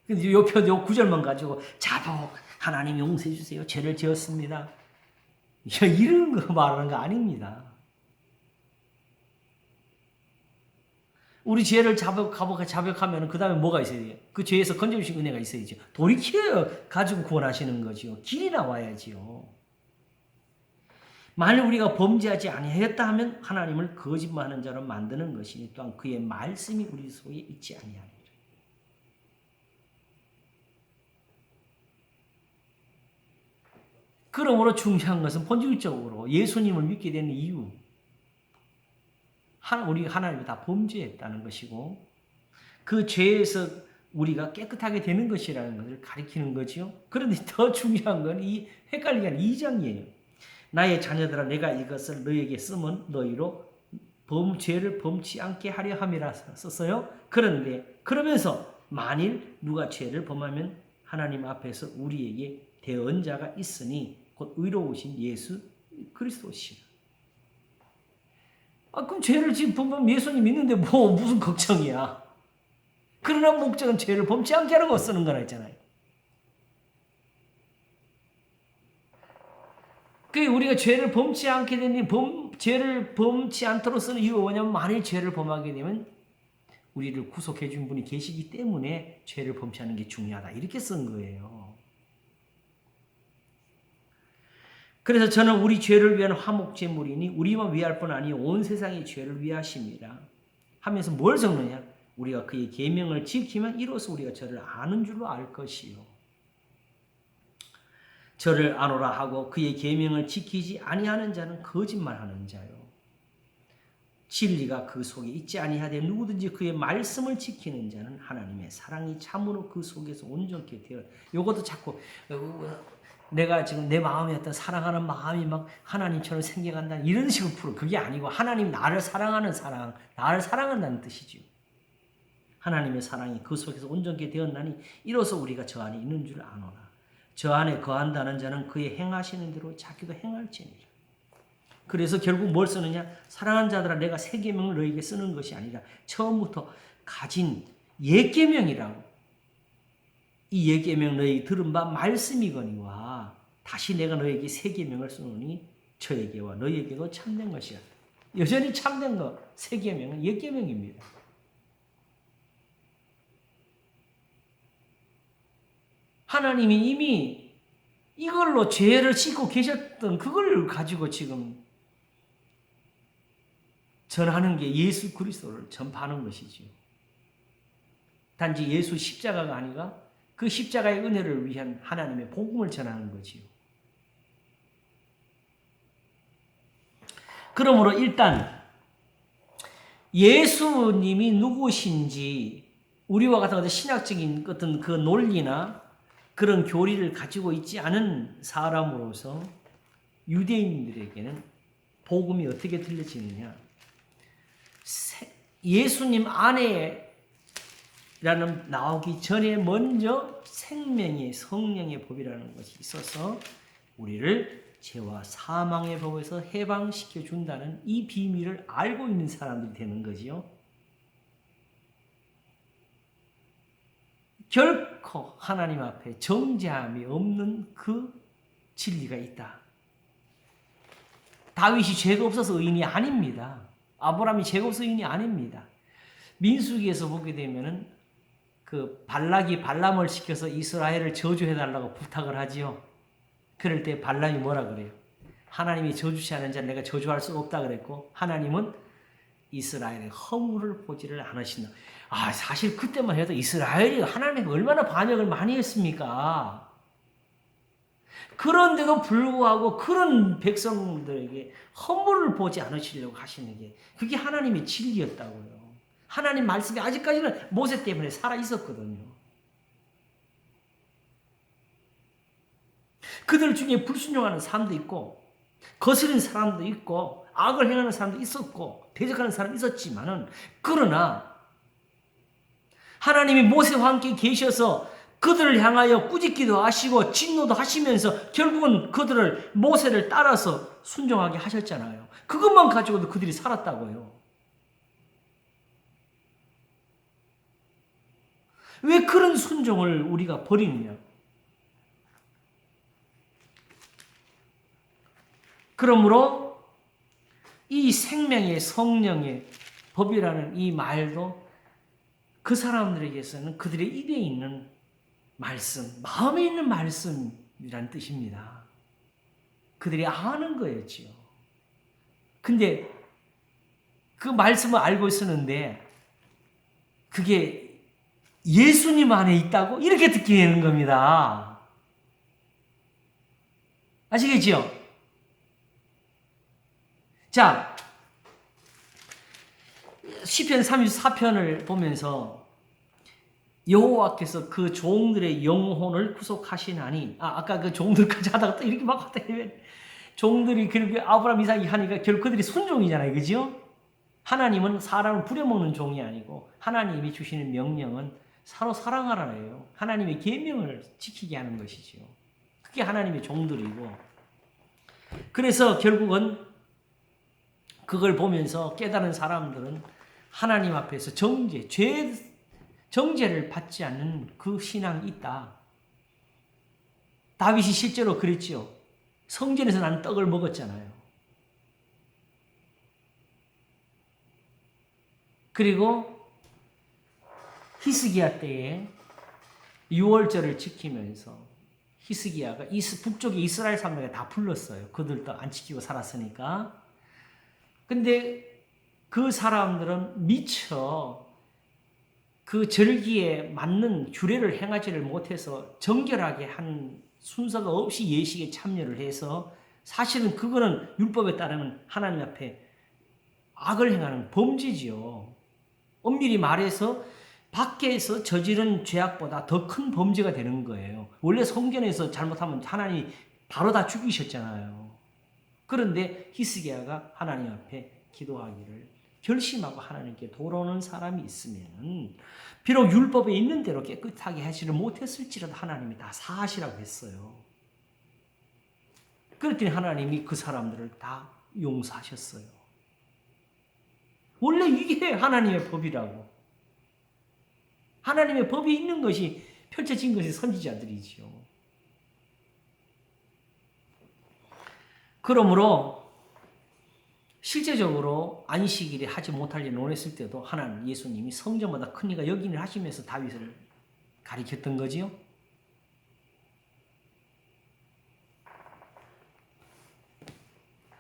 근데 요 9절만 가지고 자복 하나님 용서해 주세요. 죄를 지었습니다. 이런 거 말하는 거 아닙니다. 우리 죄를 자백하면 그 다음에 뭐가 있어야 돼요? 그 죄에서 건져주신 은혜가 있어야죠. 돌이켜 가지고 구원하시는 거죠. 길이 나와야지요. 만일 우리가 범죄하지 아니하였다 하면 하나님을 거짓말하는 자로 만드는 것이니 또한 그의 말씀이 우리 속에 있지 아니하니라. 그러므로 중요한 것은 본질적으로 예수님을 믿게 되는 이유, 우리가 하나님을 다 범죄했다는 것이고 그 죄에서 우리가 깨끗하게 되는 것이라는 것을 가리키는 거죠. 그런데 더 중요한 건 이 헷갈리게 하는 2장이에요. 나의 자녀들아 내가 이것을 너에게 쓰면 너희로 죄를 범치 않게 하려 함이라 썼어요. 그런데 그러면서 만일 누가 죄를 범하면 하나님 앞에서 우리에게 대언자가 있으니 곧 의로우신 예수 그리스도시라. 그럼 죄를 지금 범하면 예수님 믿는데 뭐 무슨 걱정이야. 그러나 목적은 죄를 범치 않게 하라고 쓰는 거라 했잖아요. 그 우리가 죄를 범치 않게 되니 죄를 범치 않도록 쓰는 이유가 뭐냐면 만일 죄를 범하게 되면 우리를 구속해 준 분이 계시기 때문에 죄를 범치 않는 게 중요하다. 이렇게 쓴 거예요. 그래서 저는 우리 죄를 위한 화목제물이니 우리만 위할 뿐 아니요 온 세상의 죄를 위하십니다. 하면서 뭘 적느냐? 우리가 그의 계명을 지키면 이로써 우리가 저를 아는 줄로 알 것이요. 저를 아노라 하고 그의 계명을 지키지 아니하는 자는 거짓말하는 자요. 진리가 그 속에 있지 아니하되 누구든지 그의 말씀을 지키는 자는 하나님의 사랑이 참으로 그 속에서 온전케 되어. 요것도 자꾸 내가 지금 내 마음에 어떤 사랑하는 마음이 막 하나님처럼 생겨간다 이런 식으로 풀어. 그게 아니고 하나님 나를 사랑하는 사랑, 나를 사랑한다는 뜻이죠. 하나님의 사랑이 그 속에서 온전케 되었나니 이로써 우리가 저 안에 있는 줄 아노라. 저 안에 거한다는 자는 그의 행하시는 대로 자기도 행할지니라. 그래서 결국 뭘 쓰느냐? 사랑하는 자들아 내가 새 계명을 너에게 쓰는 것이 아니라 처음부터 가진 옛 계명이라고. 이 옛 계명 너희 들은 바 말씀이거니와 다시 내가 너에게 새 계명을 쓰노니 저에게와 너희에게도 참된 것이야. 여전히 참된 거 새 계명은 옛 계명입니다. 하나님이 이미 이걸로 죄를 씻고 계셨던 그걸 가지고 지금 전하는 게 예수 그리스도를 전파하는 것이죠. 단지 예수 십자가가 아니라 그 십자가의 은혜를 위한 하나님의 복음을 전하는 거지요. 그러므로 일단 예수님이 누구신지 우리와 같은 신학적인 어떤 그 논리나 그런 교리를 가지고 있지 않은 사람으로서 유대인들에게는 복음이 어떻게 들려지느냐? 예수님 안에라는 나오기 전에 먼저 생명의 성령의 법이라는 것이 있어서 우리를 죄와 사망의 법에서 해방시켜 준다는 이 비밀을 알고 있는 사람들이 되는 거지요. 결코 하나님 앞에 정죄함이 없는 그 진리가 있다. 다윗이 죄가 없어서 의인이 아닙니다. 아브라함이 죄가 없어서 의인이 아닙니다. 민수기에서 보게 되면은 그 발락이 발람을 시켜서 이스라엘을 저주해달라고 부탁을 하지요. 그럴 때 발람이 뭐라 그래요? 하나님이 저주치 않은 자를 내가 저주할 수 없다 그랬고, 하나님은 이스라엘의 허물을 보지를 않으신다. 사실 그때만 해도 이스라엘이 하나님께 얼마나 반역을 많이 했습니까? 그런데도 불구하고 그런 백성들에게 허물을 보지 않으시려고 하시는 게 그게 하나님의 진리였다고요. 하나님 말씀이 아직까지는 모세 때문에 살아 있었거든요. 그들 중에 불순종하는 사람도 있고 거스른 사람도 있고 악을 행하는 사람도 있었고 대적하는 사람도 있었지만은, 그러나 하나님이 모세와 함께 계셔서 그들을 향하여 꾸짖기도 하시고 진노도 하시면서 결국은 그들을 모세를 따라서 순종하게 하셨잖아요. 그것만 가지고도 그들이 살았다고요. 왜 그런 순종을 우리가 버리느냐? 그러므로 이 생명의 성령의 법이라는 이 말도 그 사람들에게서는 그들의 입에 있는 말씀, 마음에 있는 말씀이란 뜻입니다. 그들이 아는 거였지요. 근데 그 말씀을 알고 있었는데 그게 예수님 안에 있다고 이렇게 듣게 되는 겁니다. 아시겠지요? 자, 시편 34편을 보면서 여호와께서 그 종들의 영혼을 구속하시나니, 아까 그 종들까지 하다가 또 이렇게 막 하다 종들이 그렇게 아브라함 이삭이 하니까 결국 그들이 순종이잖아요. 그죠? 하나님은 사람을 부려먹는 종이 아니고 하나님이 주시는 명령은 서로 사랑하라예요. 하나님의 계명을 지키게 하는 것이지요. 그게 하나님의 종들이고, 그래서 결국은 그걸 보면서 깨달은 사람들은 하나님 앞에서 정죄를 받지 않는 그 신앙이 있다. 다윗이 실제로 그랬지요. 성전에서 난 떡을 먹었잖아요. 그리고 히스기야 때에 유월절을 지키면서 히스기야가 북쪽의 이스라엘 사람들에게 다 불렀어요. 그들도 안 지키고 살았으니까. 근데 그 사람들은 미처 그 절기에 맞는 규례를 행하지를 못해서 정결하게 한 순서가 없이 예식에 참여를 해서, 사실은 그거는 율법에 따르면 하나님 앞에 악을 행하는 범죄지요. 엄밀히 말해서 밖에서 저지른 죄악보다 더 큰 범죄가 되는 거예요. 원래 성전에서 잘못하면 하나님이 바로 다 죽이셨잖아요. 그런데 히스기야가 하나님 앞에 기도하기를 결심하고 하나님께 돌아오는 사람이 있으면 비록 율법에 있는 대로 깨끗하게 하지를 못했을지라도 하나님이 다 사하시라고 했어요. 그랬더니 하나님이 그 사람들을 다 용서하셨어요. 원래 이게 하나님의 법이라고. 하나님의 법이 있는 것이 펼쳐진 것이 선지자들이지요. 그러므로 실제적으로 안식일에 하지 못할 일을 원했을 때도 하나님, 예수님이 성전보다 큰 이가 여기는 하시면서 다윗을 가리켰던 거지요.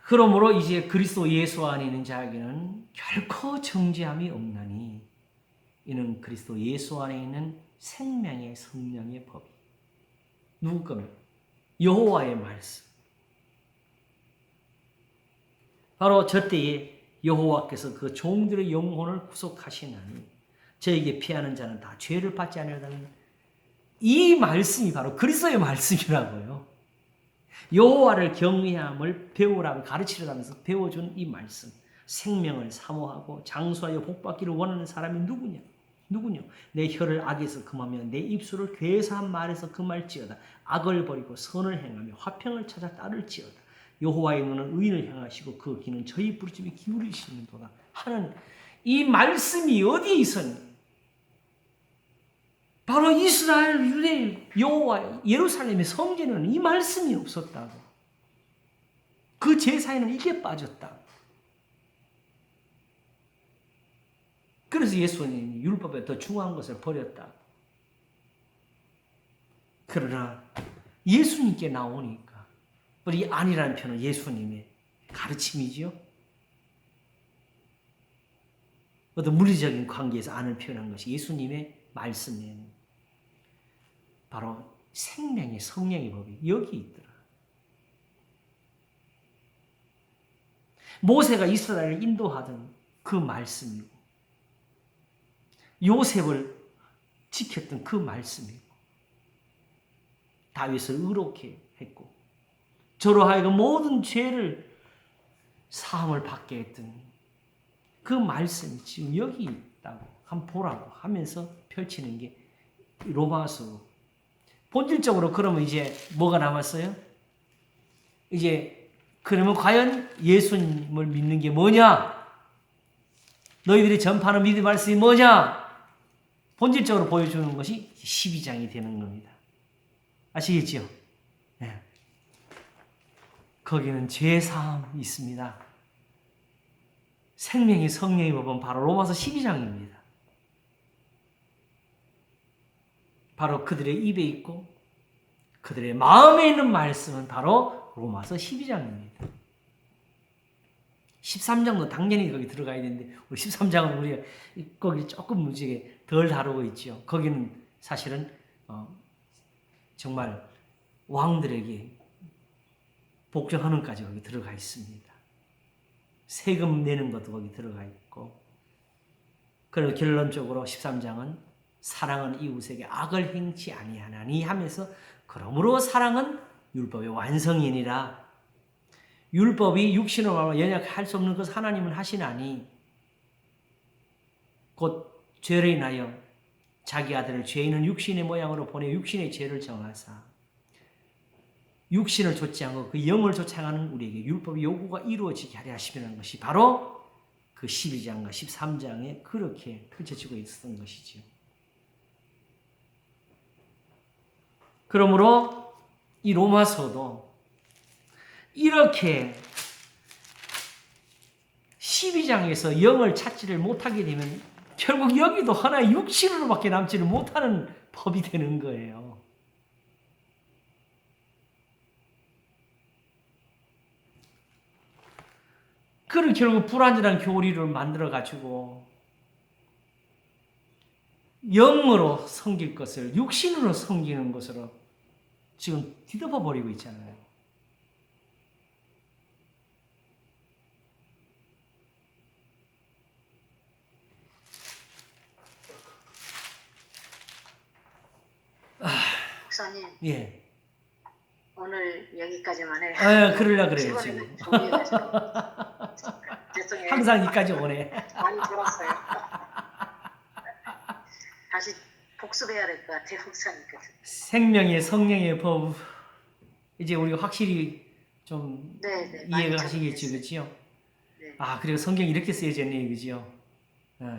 그러므로 이제 그리스도 예수 안에 있는 자에게는 결코 정죄함이 없나니 이는 그리스도 예수 안에 있는 생명의 성령의 법이. 누구 겁니까? 여호와의 말씀. 바로 저때에 여호와께서 그 종들의 영혼을 구속하시나니 저에게 피하는 자는 다 죄를 받지 않으려는 이 말씀이 바로 그리스도의 말씀이라고요. 여호와를 경외함을 배우라고 가르치려면서 배워준 이 말씀. 생명을 사모하고 장수하여 복받기를 원하는 사람이 누구냐? 누구냐? 내 혀를 악에서 금하며 내 입술을 괴사한 말에서 금할지어다. 악을 버리고 선을 행하며 화평을 찾아 따를지어다. 여호와의 눈은 의인을 향하시고 그 귀는 저희 부르짖음에 기울이시는도다 하는 이 말씀이 어디에 있었니? 바로 이스라엘 유대 여호와 예루살렘의 성전에는 이 말씀이 없었다고. 그 제사에는 이게 빠졌다. 그래서 예수님이 율법에 더 중요한 것을 버렸다. 그러나 예수님께 나오니까 우리 아니라는 표현은 예수님의 가르침이지요. 어떤 물리적인 관계에서 안을 표현한 것이 예수님의 말씀이에요. 바로 생명의 성령의 법이 여기 있더라. 모세가 이스라엘을 인도하던 그 말씀이고 요셉을 지켰던 그 말씀이고 다윗을 의롭게 했고 저로 하여금 모든 죄를 사함을 받게 했던 그 말씀이 지금 여기 있다고 한번 보라고 하면서 펼치는 게 로마서. 본질적으로 그러면 이제 뭐가 남았어요? 이제 그러면 과연 예수님을 믿는 게 뭐냐? 너희들이 전파하는 믿음의 말씀이 뭐냐? 본질적으로 보여주는 것이 12장이 되는 겁니다. 아시겠죠? 네. 거기는 죄사함이 있습니다. 생명의 성령의 법은 바로 로마서 12장입니다. 바로 그들의 입에 있고 그들의 마음에 있는 말씀은 바로 로마서 12장입니다. 13장도 당연히 거기 들어가야 되는데 우리 13장은 우리가 거기 조금 무지하게 덜 다루고 있죠. 거기는 사실은 정말 왕들에게 복종하는까지 거기 들어가 있습니다. 세금 내는 것도 거기 들어가 있고 그리고 결론적으로 13장은 사랑은 이웃에게 악을 행치 아니하나니 하면서 그러므로 사랑은 율법의 완성이니라. 율법이 육신으로 말하면 연약할 수 없는 것 하나님은 하시나니 곧 죄로 인하여 자기 아들을 죄 있는 육신의 모양으로 보내 육신의 죄를 정하사 육신을 좇지 않고 그 영을 좇아가는 우리에게 율법의 요구가 이루어지게 하려 하시려는 것이 바로 그 12장과 13장에 그렇게 펼쳐지고 있었던 것이지요. 그러므로 이 로마서도 이렇게 12장에서 영을 찾지를 못하게 되면 결국 여기도 하나의 육신으로밖에 남지를 못하는 법이 되는 거예요. 그리고 결국 불완전한 교리를 만들어가지고 영으로 섬길 것을 육신으로 섬기는 것으로 지금 뒤덮어 버리고 있잖아요. 목사님, 예. 오늘 여기까지만 해요. 아, 그러려 그래요, 지금. 죄송해요. 항상 여기까지 오네. 많이 들었어요. 다시 복습해야 될 것 같아요, 목사님께서. 생명의 성령의 법 이제 우리가 확실히 좀 네, 이해가 하시겠죠, 그렇죠? 네. 아, 그리고 성경이 이렇게 쓰여졌네, 그죠?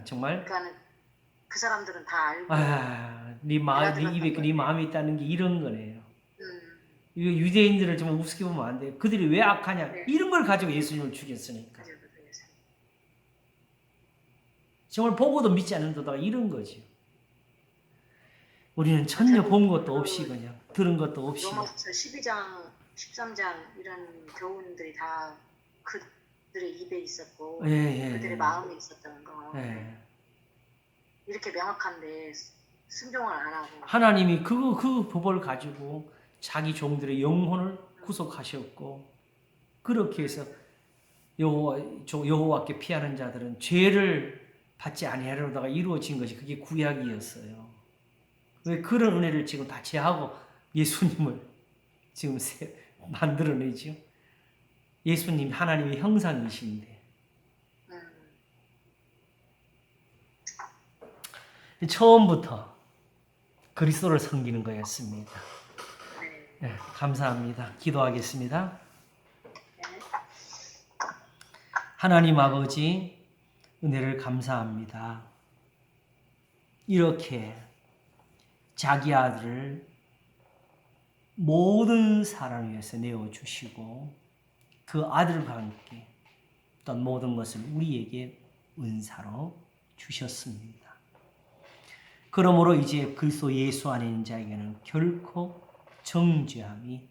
정말. 그러니까 그 사람들은 다 알고. 네 마음, 네 입에 네 마음이 있다는 게 이런 거네요. 이거 유대인들을 좀 우습게 보면 안 돼요. 그들이 왜 악하냐? 네. 이런 걸 가지고 예수님을 죽였으니까. 정말 보고도 믿지 않는다다가 이런 거지. 우리는 전혀 본 것도 없이 그냥 들은 것도 없이. 로마서 12장, 13장 이런 교훈들이 다 그들의 입에 있었고 그들의 마음에 있었다는 거. 이렇게 명확한데 순종을 안 하고. 하나님이 그 법을 가지고 자기 종들의 영혼을 구속하셨고 그렇게 해서 여호와께 피하는 자들은 죄를 받지 아니하려다가 이루어진 것이 그게 구약이었어요. 왜 그런 은혜를 지금 다 제하고 예수님을 지금 만들어내죠? 예수님 하나님의 형상이신데 처음부터 그리스도를 섬기는 거였습니다. 네. 네, 감사합니다. 기도하겠습니다. 하나님 아버지, 은혜를 감사합니다. 이렇게 자기 아들을 모든 사람을 위해서 내어주시고 그 아들과 함께 어떤 모든 것을 우리에게 은사로 주셨습니다. 그러므로 이제 그리스도 예수 안에 있는 자에게는 결코 정죄함이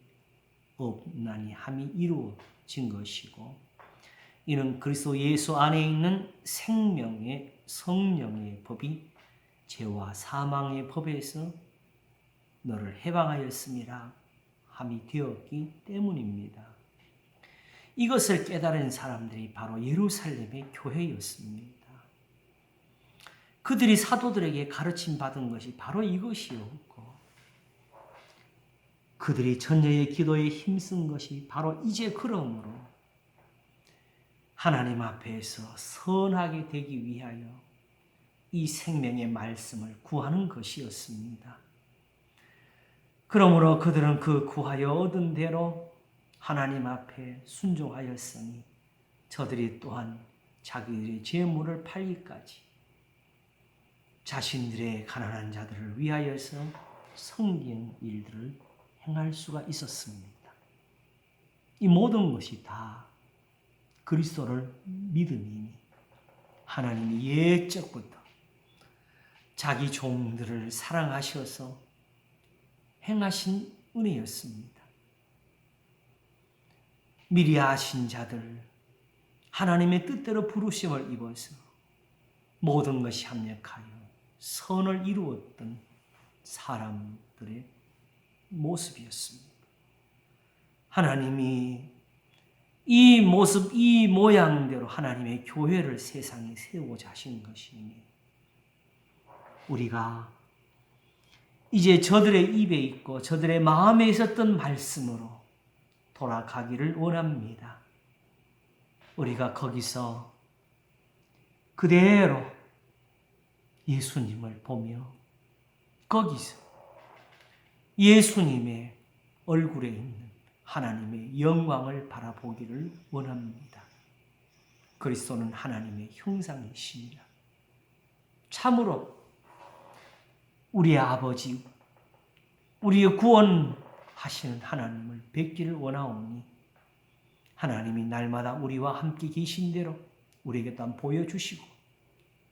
없나니 함이 이루어진 것이고, 이는 그리스도 예수 안에 있는 생명의 성령의 법이 죄와 사망의 법에서 너를 해방하였음이라 함이 되었기 때문입니다. 이것을 깨달은 사람들이 바로 예루살렘의 교회였습니다. 그들이 사도들에게 가르침 받은 것이 바로 이것이었고, 그들이 전녀의 기도에 힘쓴 것이 바로 이제 그러므로 하나님 앞에서 선하게 되기 위하여 이 생명의 말씀을 구하는 것이었습니다. 그러므로 그들은 그 구하여 얻은 대로 하나님 앞에 순종하였으니 저들이 또한 자기들의 재물을 팔기까지 자신들의 가난한 자들을 위하여서 섬기는 일들을 행할 수가 있었습니다. 이 모든 것이 다 그리스도를 믿음이니 하나님이 옛적부터 자기 종들을 사랑하셔서 행하신 은혜였습니다. 미리 아신 자들, 하나님의 뜻대로 부르심을 입어서 모든 것이 합력하여 선을 이루었던 사람들의 모습이었습니다. 하나님이 이 모습, 이 모양대로 하나님의 교회를 세상에 세우고자 하신 것이니 우리가 이제 저들의 입에 있고 저들의 마음에 있었던 말씀으로 돌아가기를 원합니다. 우리가 거기서 그대로 예수님을 보며 거기서 예수님의 얼굴에 있는 하나님의 영광을 바라보기를 원합니다. 그리스도는 하나님의 형상이십니다. 참으로 우리의 아버지, 우리의 구원하시는 하나님을 뵙기를 원하오니 하나님이 날마다 우리와 함께 계신 대로 우리에게 또한 보여주시고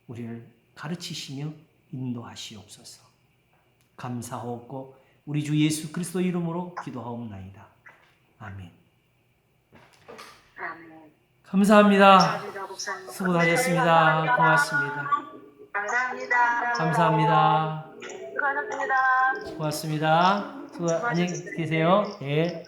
우리를 가르치시며 인도하시옵소서. 감사하옵고 우리 주 예수 그리스도 이름으로 기도하옵나이다. 아멘. 아멘. 감사합니다. 감사합니다, 목사님. 수고하셨습니다. 고맙습니다. 감사합니다. 감사합니다. 수고하셨습니다. 고맙습니다. 안녕히 계세요. 예.